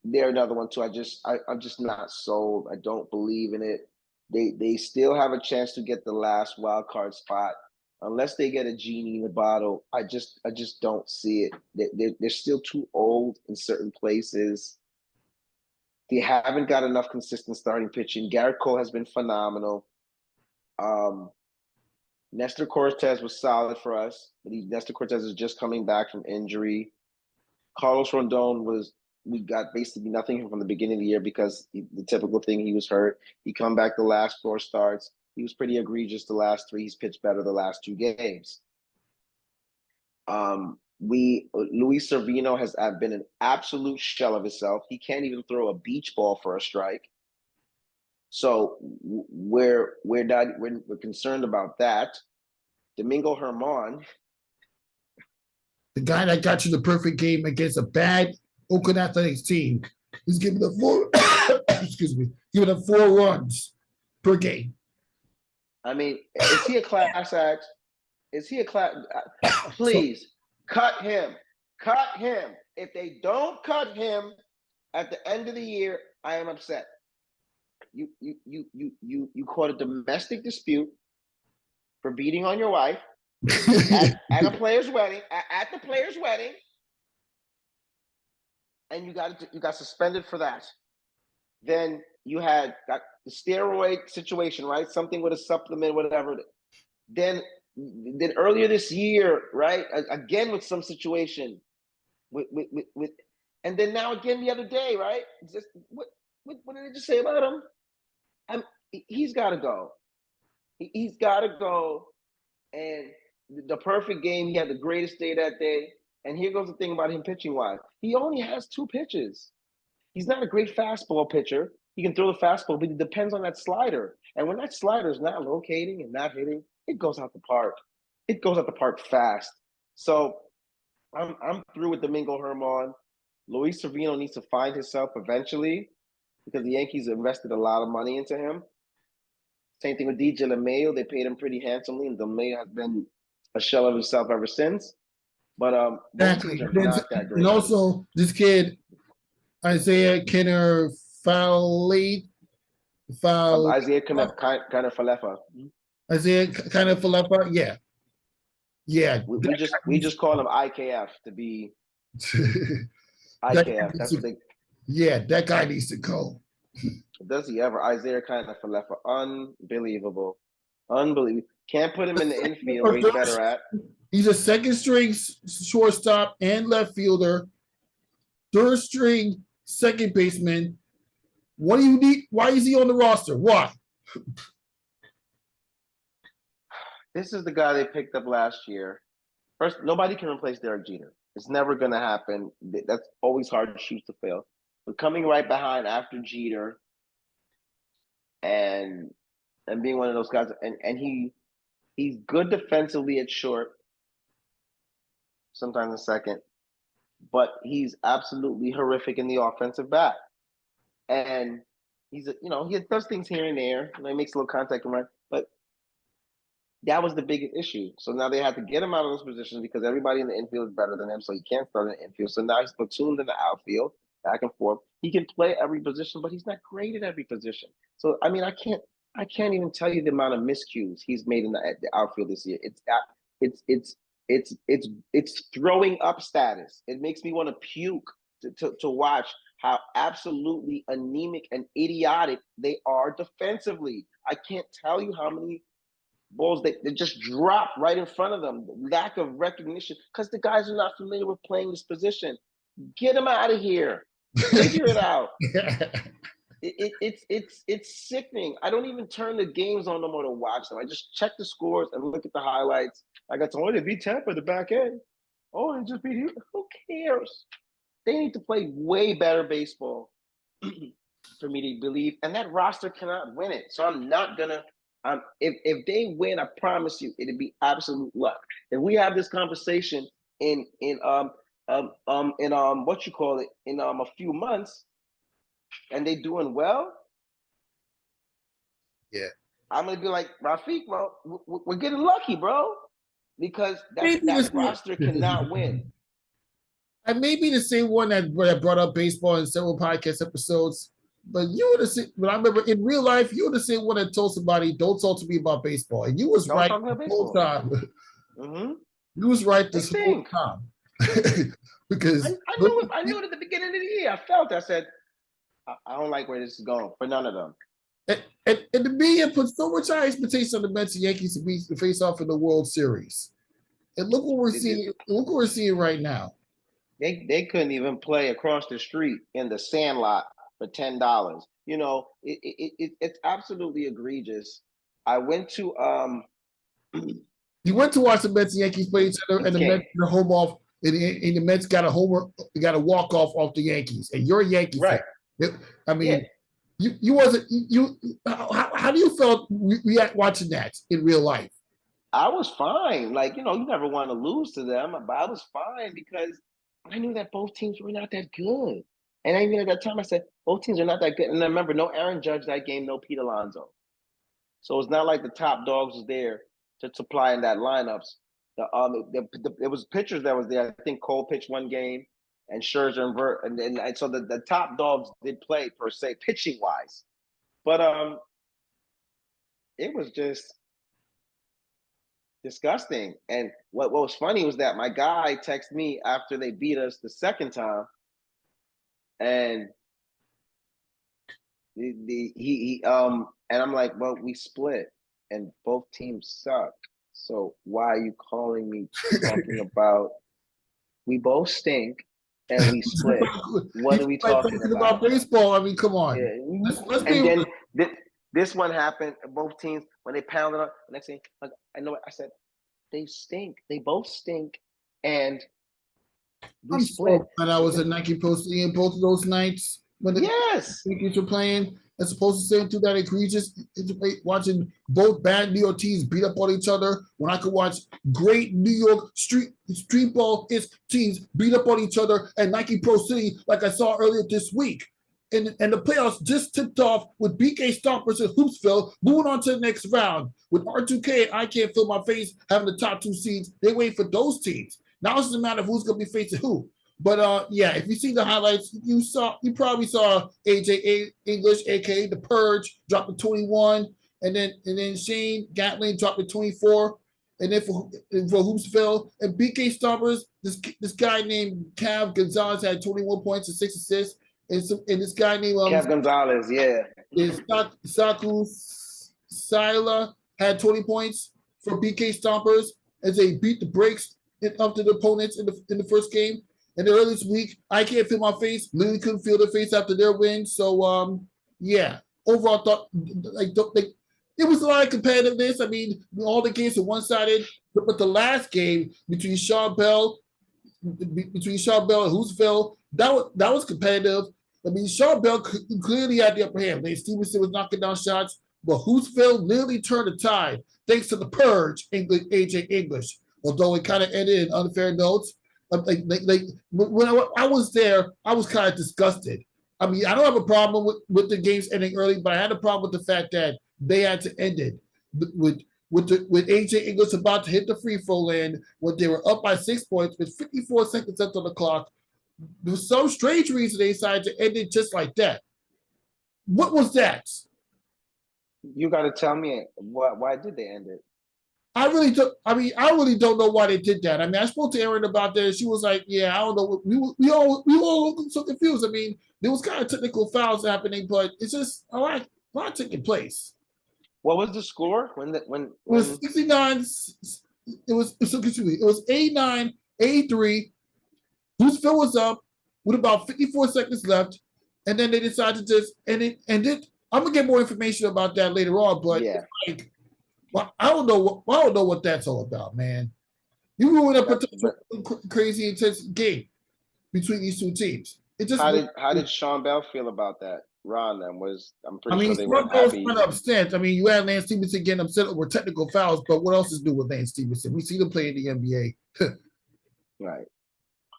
they're another one too. I'm just not sold. I don't believe in it. They still have a chance to get the last wild card spot unless they get a genie in the bottle. I just don't see it. They're still too old in certain places. They haven't got enough consistent starting pitching. Garrett Cole has been phenomenal. Nestor Cortez was solid for us, but Nestor Cortez is just coming back from injury. Carlos Rondon we got basically nothing from the beginning of the year because the typical thing, he was hurt. He come back the last 4 starts. He was pretty egregious the last 3. He's pitched better the last 2 games. Luis Servino has been an absolute shell of himself. He can't even throw a beach ball for a strike. So we're concerned about that. Domingo Germán, the guy that got you the perfect game against a bad Oakland Athletics team, is giving up 4. excuse me, giving up 4 runs per game. I mean, is he a class act? Is he a class? Please cut him. Cut him. If they don't cut him at the end of the year, I am upset. You caught a domestic dispute for beating on your wife at a player's wedding, at the player's wedding, and you got suspended for that. Then you got the steroid situation, right? Something with a supplement, whatever. Then earlier this year, right? Again with some situation with and then now again the other day, right? Just what did they just say about him? He's got to go. He's got to go. And the perfect game, he had the greatest day that day. And here goes the thing about him pitching wise. He only has 2 pitches. He's not a great fastball pitcher. He can throw the fastball, but it depends on that slider. And when that slider is not locating and not hitting, it goes out the park. It goes out the park fast. So I'm through with Domingo Germán. Luis Servino needs to find himself eventually because the Yankees invested a lot of money into him. Same thing with DJ LeMayo. They paid him pretty handsomely, and LeMayo has been a shell of himself ever since. But both Exactly. teams are not that And great. also, this kid, Isaiah Kenner Foul Isaiah kind of Falefa. Isaiah kind of Falefa. Yeah. Yeah. We just call him IKF to be That IKF. That's what they. Yeah, that guy needs to go. Does he ever? Isaiah kind of Falefa. Unbelievable. Unbelievable. Can't put him in the infield where he's better at. He's a second string shortstop and left fielder, third string second baseman. What do you need? Why is he on the roster? Why? This is the guy they picked up last year. First, nobody can replace Derek Jeter. It's never going to happen. That's always hard shoes to fill. But coming right behind after Jeter and being one of those guys, and he's good defensively at short, sometimes a second, but he's absolutely horrific in the offensive back. And he does things here and there. He makes a little contact and run, but that was the biggest issue. So now they had to get him out of those positions because everybody in the infield is better than him, so he can't start in the infield. So now he's platooned in the outfield, back and forth. He can play every position, but he's not great at every position. So I mean, I can't even tell you the amount of miscues he's made in the outfield this year. It's throwing up status. It makes me want to puke to watch how absolutely anemic and idiotic they are defensively. I can't tell you how many balls they just drop right in front of them. Lack of recognition because the guys are not familiar with playing this position. Get them out of here. Figure it out. It's sickening. I don't even turn the games on no more to watch them. I just check the scores and look at the highlights. I got to they beat Tampa at the back end. Oh, they just beat you. Who cares? They need to play way better baseball for me to believe. And that roster cannot win it. So I'm not gonna. If they win, I promise you, it'd be absolute luck. If we have this conversation in what you call it in a few months, and they doing well, yeah, I'm gonna be like Rafique. Well, we're getting lucky, bro, because that roster cannot win. I may be the same one that brought up baseball in several podcast episodes. But you were the same. But I remember in real life, you were the same one that told somebody, "Don't talk to me about baseball," and you was right the whole time. Mm-hmm. You was right this whole time because I knew it at the beginning of the year. I felt. I said, I don't like where this is going for none of them. And the media put so much high expectation on the Mets and Yankees to face off in the World Series, and look what we're seeing. Look what we're seeing right now. They couldn't even play across the street in the Sandlot for $10. It's absolutely egregious. I went to You went to watch the Mets and Yankees play each other, and the Mets got a home off, and the Mets got a walk off the Yankees, and you're a Yankee right. fan. I mean, you wasn't you. How do you felt react watching that in real life? I was fine. Like you never want to lose to them, but I was fine because I knew that both teams were not that good. And even at that time, I said, both teams are not that good. And I remember, no Aaron Judge that game, no Pete Alonso. So it's not like the top dogs was there to supply in that lineups. It was pitchers that was there. I think Cole pitched one game, and Scherzer and Vert, and so the top dogs did play per se, pitching wise. But it was just disgusting. And what was funny was that my guy texted me after they beat us the second time, and and I'm like, well, we split, and both teams suck. So why are you calling me talking about we both stink and we split? What are we talking about? Baseball. I mean, come on. Yeah. Let's and then this one happened. Both teams when they pounded up. The next thing, I know. I said they stink. They both stink, and we split. And I was at Nike Post in both of those nights when the Yankees were playing. As opposed to saying through that egregious, watching both bad New York teams beat up on each other, when I could watch great New York street ball teams beat up on each other at Nike Pro City, like I saw earlier this week. and the playoffs just tipped off with BK Stompers and Hoopsville moving on to the next round. With R2K and I Can't Feel My Face having the top 2 seeds, they wait for those teams. Now it's just a matter of who's going to be facing who. But yeah, if you see the highlights, you probably saw AJ English, aka the Purge, drop the 21, and then Shane Gatling dropped the 24. And then for Hoopsville and BK Stompers, this guy named Cav Gonzalez had 21 points and 6 assists. And this guy named Cav Gonzalez, yeah. Is Saku Sila had 20 points for BK Stompers as they beat the brakes up to the opponents in the first game. And the earlier this week, I Can't Feel My Face. Literally couldn't feel their face after their win. So yeah, overall thought like it was a lot of competitiveness. I mean, all the games were one-sided, but the last game between Shaw Bell and Hoopsville, that was competitive. I mean, Shaw Bell clearly had the upper hand. Lane Stevenson was knocking down shots, but Hoopsville literally turned the tide thanks to the Purge, AJ English. Although it kind of ended in unfair notes. Like when I was there, I was kind of disgusted. I mean, I don't have a problem with the games ending early, but I had a problem with the fact that they had to end it with AJ English about to hit the free throw land when they were up by 6 points with 54 seconds left on the clock. There was some strange reason they decided to end it just like that. What was that? You got to tell me why did they end it? I really don't know why they did that. I mean, I spoke to Erin about that. She was like, "Yeah, I don't know." We all so confused. I mean, there was kind of technical fouls happening, but it's just a lot taking place. What was the score it was 69? It was 89, 83. Hoopsville was up with about 54 seconds left, and then they decided to just end it. I'm gonna get more information about that later on, but yeah. Like, well, I don't know what that's all about, man. You ruined a crazy intense game between these two teams. It just how did Sean Bell feel about that? Ron I'm pretty sure they weren't Bell happy. Kind of upset. I mean, you had Lance Stevenson getting upset over technical fouls, but what else is new with Lance Stevenson? We see them play in the NBA. Right.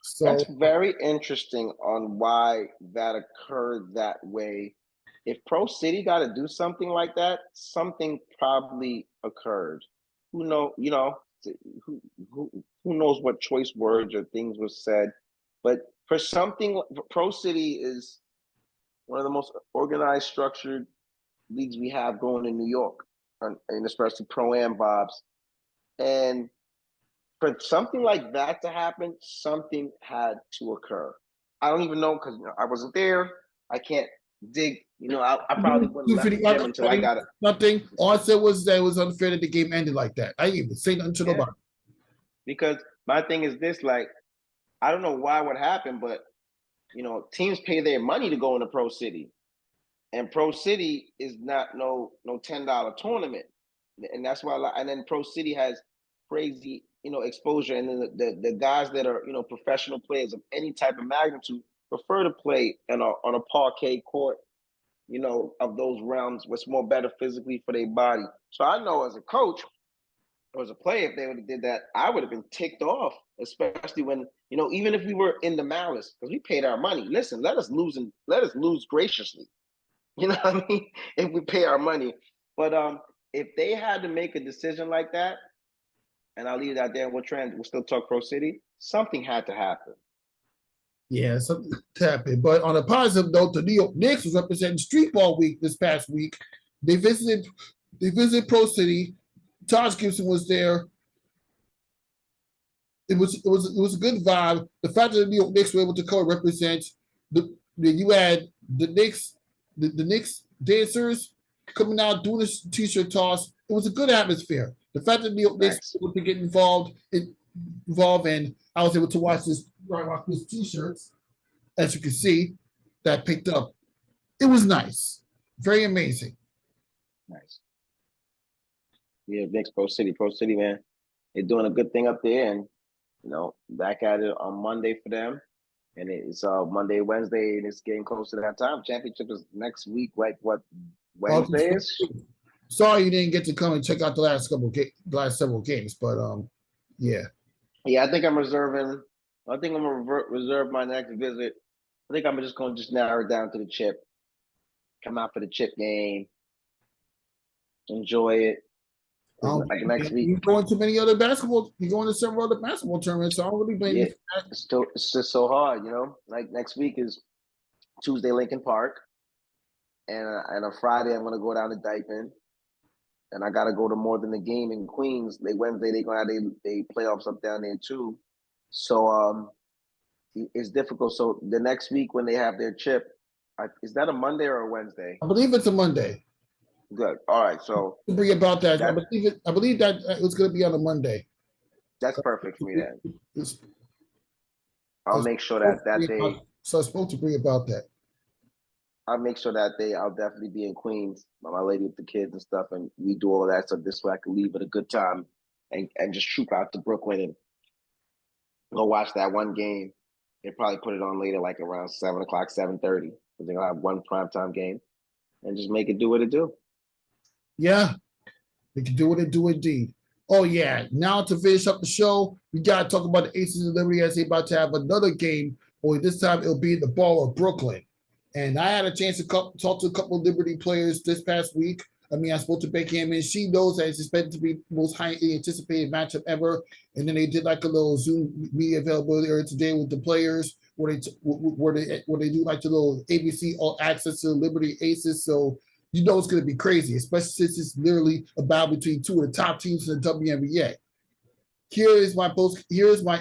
So that's very interesting on why that occurred that way. If Pro City got to do something like that, something probably occurred. Who knows what choice words or things were said, but for something, Pro City is one of the most organized, structured leagues we have going in New York, and especially Pro-Am Bobs. And for something like that to happen, something had to occur. I don't even know because I wasn't there. I can't dig. I probably wouldn't left the gym until I got it. Nothing. All I said was that it was unfair that the game ended like that. I didn't even say nothing to nobody. Because my thing is this: like, I don't know why what happened, but teams pay their money to go into Pro City, and Pro City is not no $10 tournament, and that's why. And then Pro City has crazy exposure, and then the guys that are professional players of any type of magnitude prefer to play on a parquet court, of those realms, what's more better physically for their body. So I know as a coach or as a player, if they would have did that, I would have been ticked off, especially when, even if we were in the malice, because we paid our money. Listen, let us lose graciously. You know what I mean? If we pay our money. But if they had to make a decision like that, and I'll leave that there, and we'll still talk Pro City, something had to happen. Yeah, something happened. But on a positive note, the New York Knicks was representing Street Ball Week this past week. They visited Pro City. Taj Gibson was there. It was a good vibe. The fact that the New York Knicks were able to co-represent you had the Knicks dancers coming out doing this t-shirt toss. It was a good atmosphere. The fact that New York Knicks were able to get involved, and I was able to watch these t-shirts, as you can see, that I picked up. It was nice. Very amazing. Nice. Yeah, Knicks, Pro City, man. They're doing a good thing up there, and back at it on Monday for them. And it's Monday, Wednesday, and it's getting close to that time. Championship is next week, like what Wednesday is? Sorry you didn't get to come and check out the last several games, but yeah. Yeah, I think I'm gonna reserve my next visit I think I'm just going to narrow it down to the chip. Come out for the chip game. Enjoy it. Like next week. You're going to many other basketball. You're going to several other basketball tournaments. So I don't really blame Yeah, you for that. it's just so hard, Like next week is Tuesday, Lincoln Park, and on Friday I'm gonna go down to Dyckman, and I gotta go to more than the game in Queens. Wednesday they gonna have they playoffs up down there too. So it's difficult. So the next week when they have their chip, is that a Monday or a Wednesday? I believe it's a Monday. Good. All right. So Bring about that. I believe that it's going to be on a Monday. That's perfect for me then. It's, I'll make sure that day. So I spoke to Bree about that. I'll make sure that day I'll definitely be in Queens, my lady with the kids and stuff, and we do all of that stuff this way I can leave at a good time and just troop out to Brooklyn and go watch that one game. They'll probably put it on later, like around 7 o'clock, 7:30, because they're gonna have one primetime game and just make it do what it do. Yeah, they can do what it do indeed. Oh yeah, now to finish up the show, we gotta talk about the Aces of Liberty as they about to have another game. Boy, this time it'll be in the ball of Brooklyn. And I had a chance to talk to a couple of Liberty players this past week. I mean, I spoke to Becky and she knows that it's expected to be the most highly anticipated matchup ever. And then they did like a little Zoom media availability earlier today with the players where they do like the little ABC All Access to the Liberty Aces. So you know it's going to be crazy, especially since it's literally a battle between two of the top teams in the WNBA. Here is my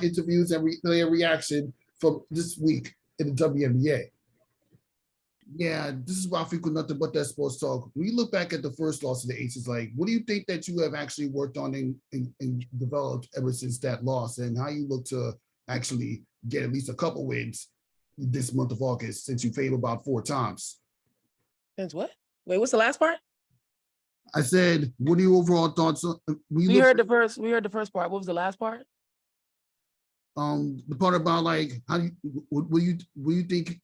interviews and player reaction from this week in the WNBA. Yeah, this is Rafique with nothing but that sports talk. When you look back at the first loss of the Aces, like, what do you think that you have actually worked on and developed ever since that loss, and how you look to actually get at least a couple wins this month of August since you failed about 4 times? Since what? Wait, what's the last part? I said, what are your overall thoughts? We heard the first part. What was the last part? The part about like how you think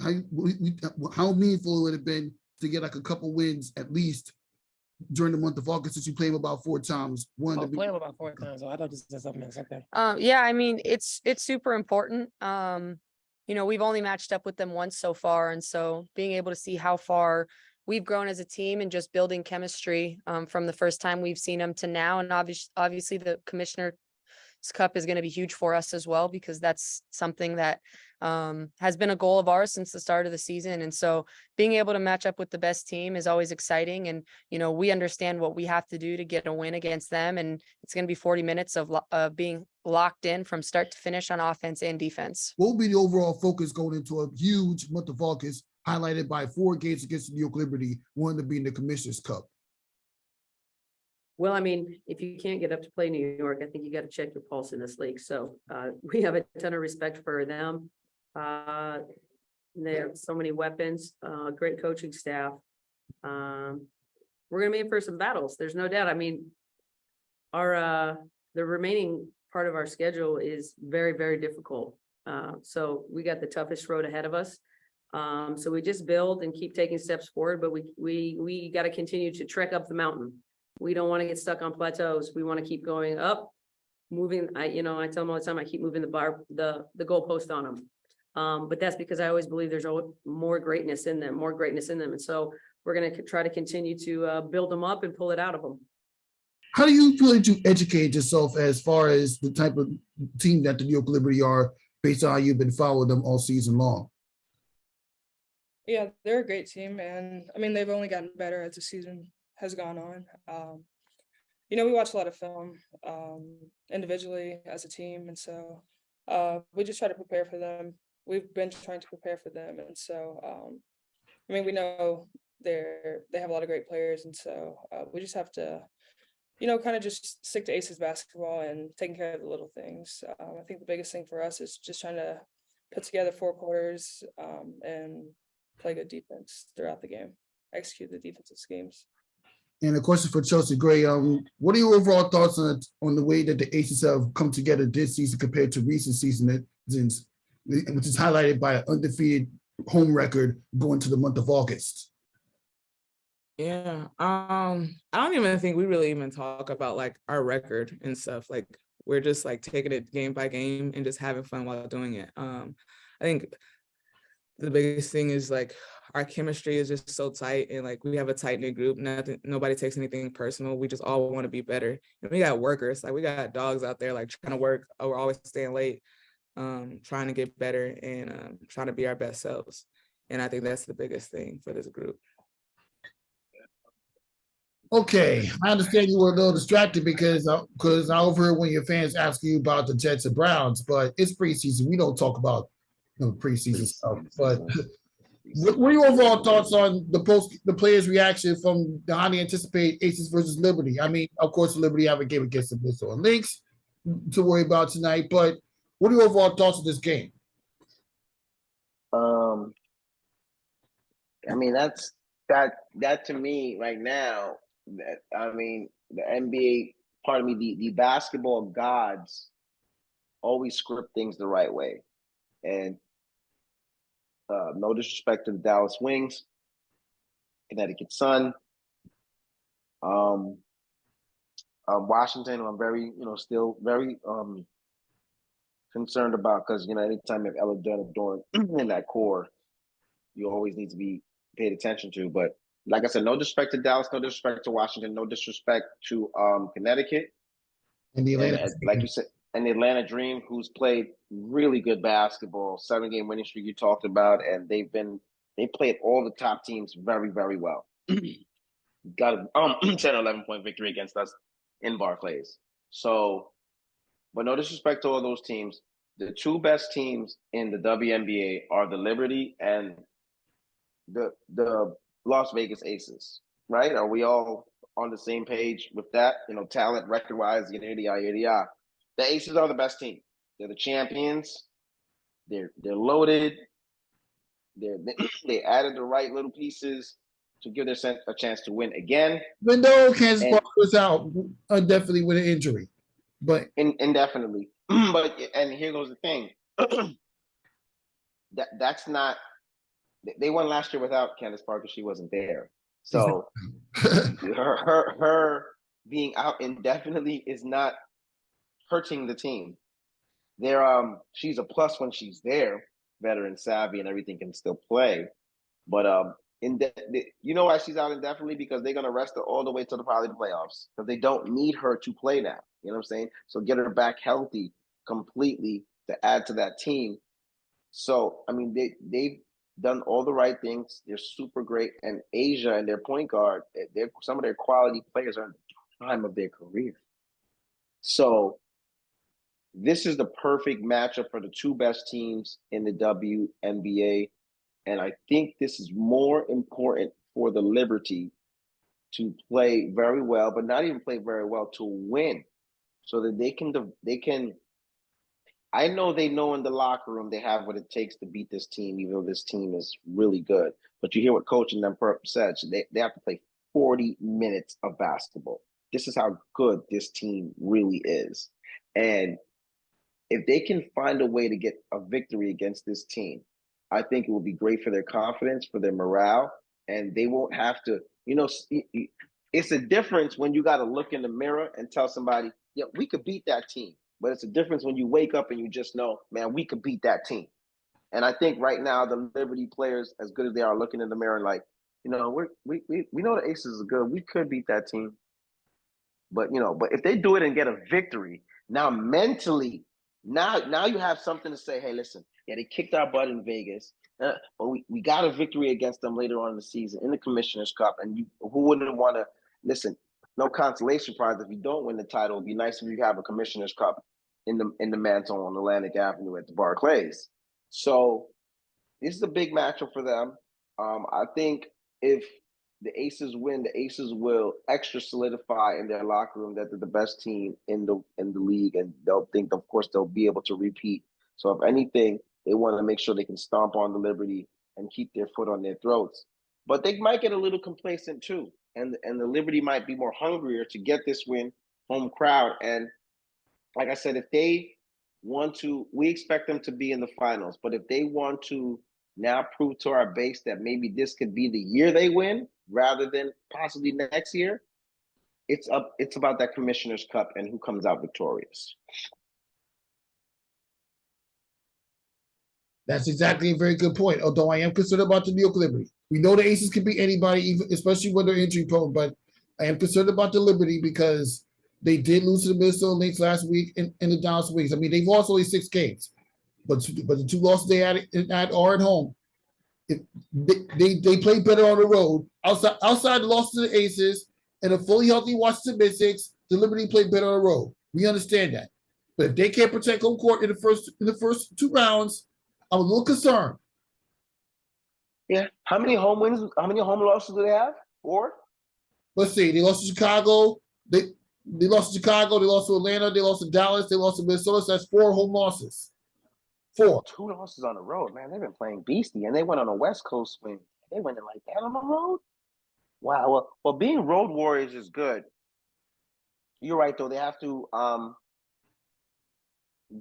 how meaningful would it have been to get like a couple wins at least during the month of August since you played about 4 times? Played about 4 times. Oh, I thought you said something else. Okay. Yeah, I mean, it's super important. We've only matched up with them once so far, and so being able to see how far we've grown as a team and just building chemistry from the first time we've seen them to now, and obviously the Commissioner's Cup is going to be huge for us as well, because that's something that has been a goal of ours since the start of the season. And so being able to match up with the best team is always exciting. And, we understand what we have to do to get a win against them. And it's going to be 40 minutes of being locked in from start to finish on offense and defense. What will be the overall focus going into a huge month of August, highlighted by 4 games against the New York Liberty, one to be in the Commissioner's Cup? Well, I mean, if you can't get up to play New York, I think you got to check your pulse in this league. So we have a ton of respect for them. They have so many weapons, great coaching staff. We're going to be in for some battles. There's no doubt. I mean, the remaining part of our schedule is very, very difficult. So we got the toughest road ahead of us. So we just build and keep taking steps forward, but we got to continue to trek up the mountain. We don't want to get stuck on plateaus. We want to keep going up, moving. I tell them all the time, I keep moving the goalpost on them. But that's because I always believe there's more greatness in them. And so we're going to try to continue to build them up and pull it out of them. How do you feel that you educate yourself as far as the type of team that the New York Liberty are based on how you've been following them all season long? Yeah, they're a great team. And I mean, they've only gotten better as the season has gone on. We watch a lot of film individually as a team. And so we just try to prepare for them. We've been trying to prepare for them. And so, we know they have a lot of great players. And so we just have to, kind of just stick to Aces basketball and taking care of the little things. I think the biggest thing for us is just trying to put together 4 quarters and play good defense throughout the game, execute the defensive schemes. And a question for Chelsea Gray. What are your overall thoughts on the way that the Aces have come together this season compared to recent seasons, which is highlighted by an undefeated home record going to the month of August? Yeah. I don't even think we really even talk about like our record and stuff. Like we're just like taking it game by game and just having fun while doing it. I think the biggest thing is like our chemistry is just so tight, and like we have a tight knit group. Nobody takes anything personal. We just all want to be better. And we got workers, like we got dogs out there like trying to work. We're always staying late, trying to get better and trying to be our best selves. And I think that's the biggest thing for this group. Okay, I understand you were a little distracted because I overheard when your fans ask you about the Jets and Browns, but it's preseason. We don't talk about preseason stuff. But what are your overall thoughts on the players' reaction from the highly anticipated Aces versus Liberty? I mean, of course, Liberty have a game against the Minnesota Lynx to worry about tonight, but what are your overall thoughts of this game? I mean, that to me right now. I mean, the NBA, pardon me, the basketball gods always script things the right way, and no disrespect to the Dallas Wings, Connecticut Sun, Washington, I'm very, still very concerned about, because anytime you have Ella Dorn in that core, you always need to be paid attention to. But like I said, no disrespect to Dallas, no disrespect to Washington, no disrespect to Connecticut, And the Atlanta, like you said, and the Atlanta Dream, who's played really good basketball, 7-game winning streak you talked about, and they played all the top teams very, very well. Got a 10 or 11-point victory against us in Barclays. So, but no disrespect to all those teams. The two best teams in the WNBA are the Liberty and the Las Vegas Aces, right? Are we all on the same page with that? Talent, record-wise, yada. The Aces are the best team. They're the champions. They're loaded. They added the right little pieces to give their a chance to win again. Even though Kansas Park was out definitely with an injury, but indefinitely. And here goes the thing. That's not. They won last year without Candace Parker. She wasn't there, so her being out indefinitely is not hurting the team. She's a plus when she's there, veteran savvy and everything, can still play. But you know why she's out indefinitely? Because they're gonna rest her all the way to probably the playoffs, because they don't need her to play now. You know what I'm saying? So get her back healthy completely to add to that team. So I mean, they've done all the right things. They're super great, and Asia and their point guard, some of their quality players are in the prime of their career. So this is the perfect matchup for the two best teams in the WNBA. And I think this is more important for the Liberty to play very well, but not even play very well, to win, so that they can. I know they know in the locker room they have what it takes to beat this team, even though this team is really good. But you hear what Coach and them said. So they have to play 40 minutes of basketball. This is how good this team really is. And if they can find a way to get a victory against this team, I think it will be great for their confidence, for their morale, and they won't have to, it's a difference when you got to look in the mirror and tell somebody, yeah, we could beat that team. But it's a difference when you wake up and you just know, man, we could beat that team. And I think right now the Liberty players, as good as they are, looking in the mirror and like, we know the Aces are good. We could beat that team. But if they do it and get a victory, now mentally, now you have something to say. Hey, listen, yeah, they kicked our butt in Vegas, but we got a victory against them later on in the season in the Commissioner's Cup. And who wouldn't want to listen? No consolation prize if you don't win the title. It'd be nice if you have a Commissioner's Cup in the mantle on Atlantic Avenue at the Barclays. So this is a big matchup for them. I think if the Aces win, the Aces will extra solidify in their locker room that they're the best team in the league, and they'll think, of course, they'll be able to repeat. So if anything, they want to make sure they can stomp on the Liberty and keep their foot on their throats. But they might get a little complacent too, and the Liberty might be more hungrier to get this win, home crowd. And like I said, if they want to, we expect them to be in the finals. But if they want to now prove to our base that maybe this could be the year they win rather than possibly next year, it's about that Commissioner's Cup and who comes out victorious. That's exactly a very good point. Although I am concerned about the New York Liberty. We know the Aces can beat anybody, even especially when they're injury prone. But I am concerned about the Liberty because they did lose to the Minnesota Lynx last week in the Dallas Wings. I mean, they've lost only 6 games, but the 2 losses they had are at home. They play better on the road. Outside the loss to the Aces and a fully healthy Washington Mystics, the Liberty played better on the road. We understand that. But if they can't protect home court in the first 2 rounds, I'm a little concerned. Yeah. How many home wins? How many home losses do they have? 4? Let's see. They lost to Chicago. They lost to Chicago. They lost to Atlanta. They lost to Dallas. They lost to Minnesota. So that's 4 home losses. 4. 2 losses on the road, man. They've been playing beastie, and they went on a West Coast swing. They went in like that on the road. Wow. Well, being road warriors is good. You're right, though. They have to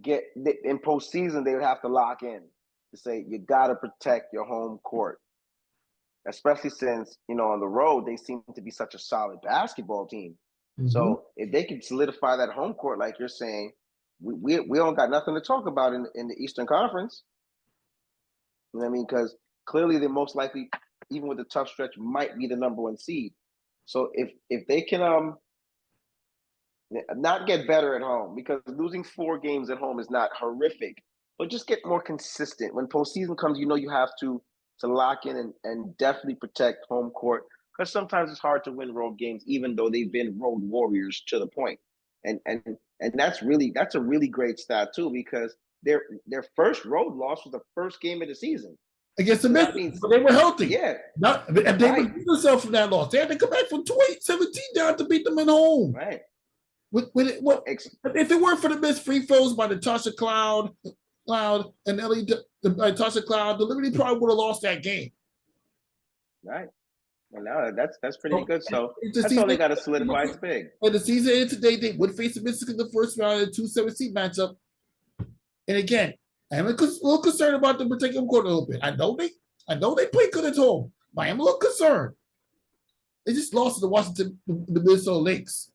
get in postseason. They would have to lock in to say you got to protect your home court, especially since on the road they seem to be such a solid basketball team. Mm-hmm. So if they can solidify that home court, like you're saying, we don't got nothing to talk about in the Eastern Conference. You know what I mean? Because clearly they most likely, even with the tough stretch, might be the number 1 seed. So if they can not get better at home, because losing 4 games at home is not horrific, but just get more consistent. When postseason comes, you have to lock in and definitely protect home court, because sometimes it's hard to win road games, even though they've been road warriors to the point. And that's a really great stat too, because their first road loss was the first game of the season against the Mystics. They were healthy. Yeah, they redeemed themselves from that loss. They had to come back from 28-17 down to beat them at home. Right. If it weren't for the missed free throws by Natasha Cloud and Ellie Tasha Cloud, the Liberty probably would have lost that game. Right. Well, now that's pretty good. So that's all they got to solidify. It's big. And the season ended today. They would face the Mystics in the first round in a 2-7 seed matchup. And again, I'm a little concerned about them protecting home court a little bit. I know they play good at home, but I'm a little concerned. They just lost to the Minnesota Lynx.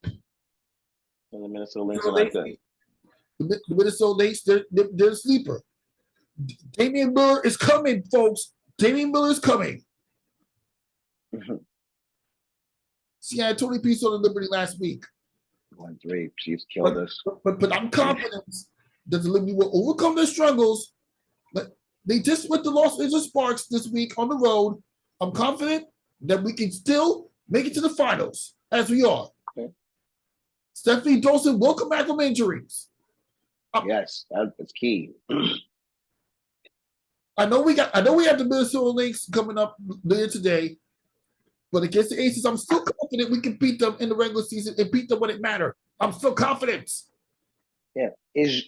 And the Minnesota Lynx are not good. The Minnesota Lynx, they're a sleeper. Damian Miller is coming, folks. Damian Miller is coming. Mm-hmm. See, I had Tony Peace on the Liberty last week. 1-3. Chiefs killed us. But I'm confident that the Liberty will overcome their struggles. But they just went to Los Angeles Sparks this week on the road. I'm confident that we can still make it to the finals, as we are. Okay. Stephanie Dawson will come back from injuries. Yes, that's key. I know we have the Minnesota Lynx coming up later today, but against the Aces, I'm still confident we can beat them in the regular season and beat them when it matters. I'm still confident. Yeah. Is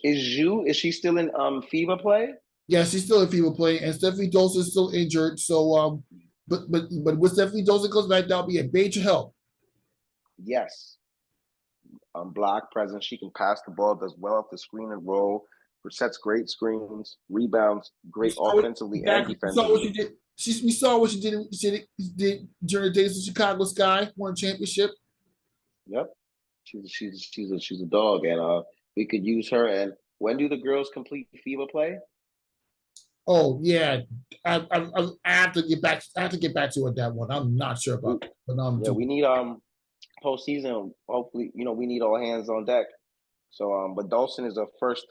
she still in FIBA play? Yeah, she's still in FIBA play, and Stephanie Dawson is still injured. So but when Stephanie Dawson comes back, that'll be a major help. Yes. Block presence. She can pass the ball, does well off the screen and roll, sets great screens, rebounds, great offensively and defensively. We saw what she did during the days of Chicago Sky, won a championship. Yep. She's a dog, and we could use her. And when do the girls complete FIBA play? Oh yeah, I have to get back. I have to get back to it, that one. I'm not sure about it, but we need postseason. Hopefully, we need all hands on deck. So, but Dawson is the first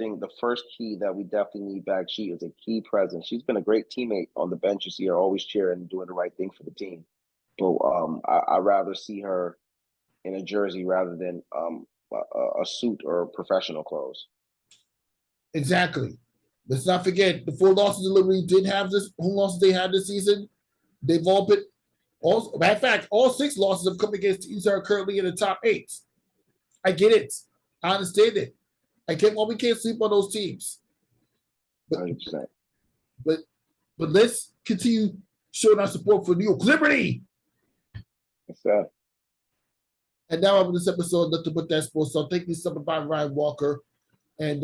key that we definitely need back. She is a key presence. She's been a great teammate on the bench. You see her always cheering and doing the right thing for the team. But I'd rather see her in a jersey rather than a suit or professional clothes. Exactly. Let's not forget the 4 losses the Liberty did have this home losses they had this season. They've all been matter of fact, all 6 losses have come against teams that are currently in the top 8. I get it. I understand it. I get why we can't sleep on those teams. 100%. But let's continue showing our support for New York Liberty. Yes, sir. And now I'm in this episode, Nothing But That Sports. So thank you so much by Ryan Walker. And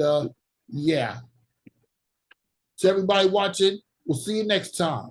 yeah. To everybody watching, we'll see you next time.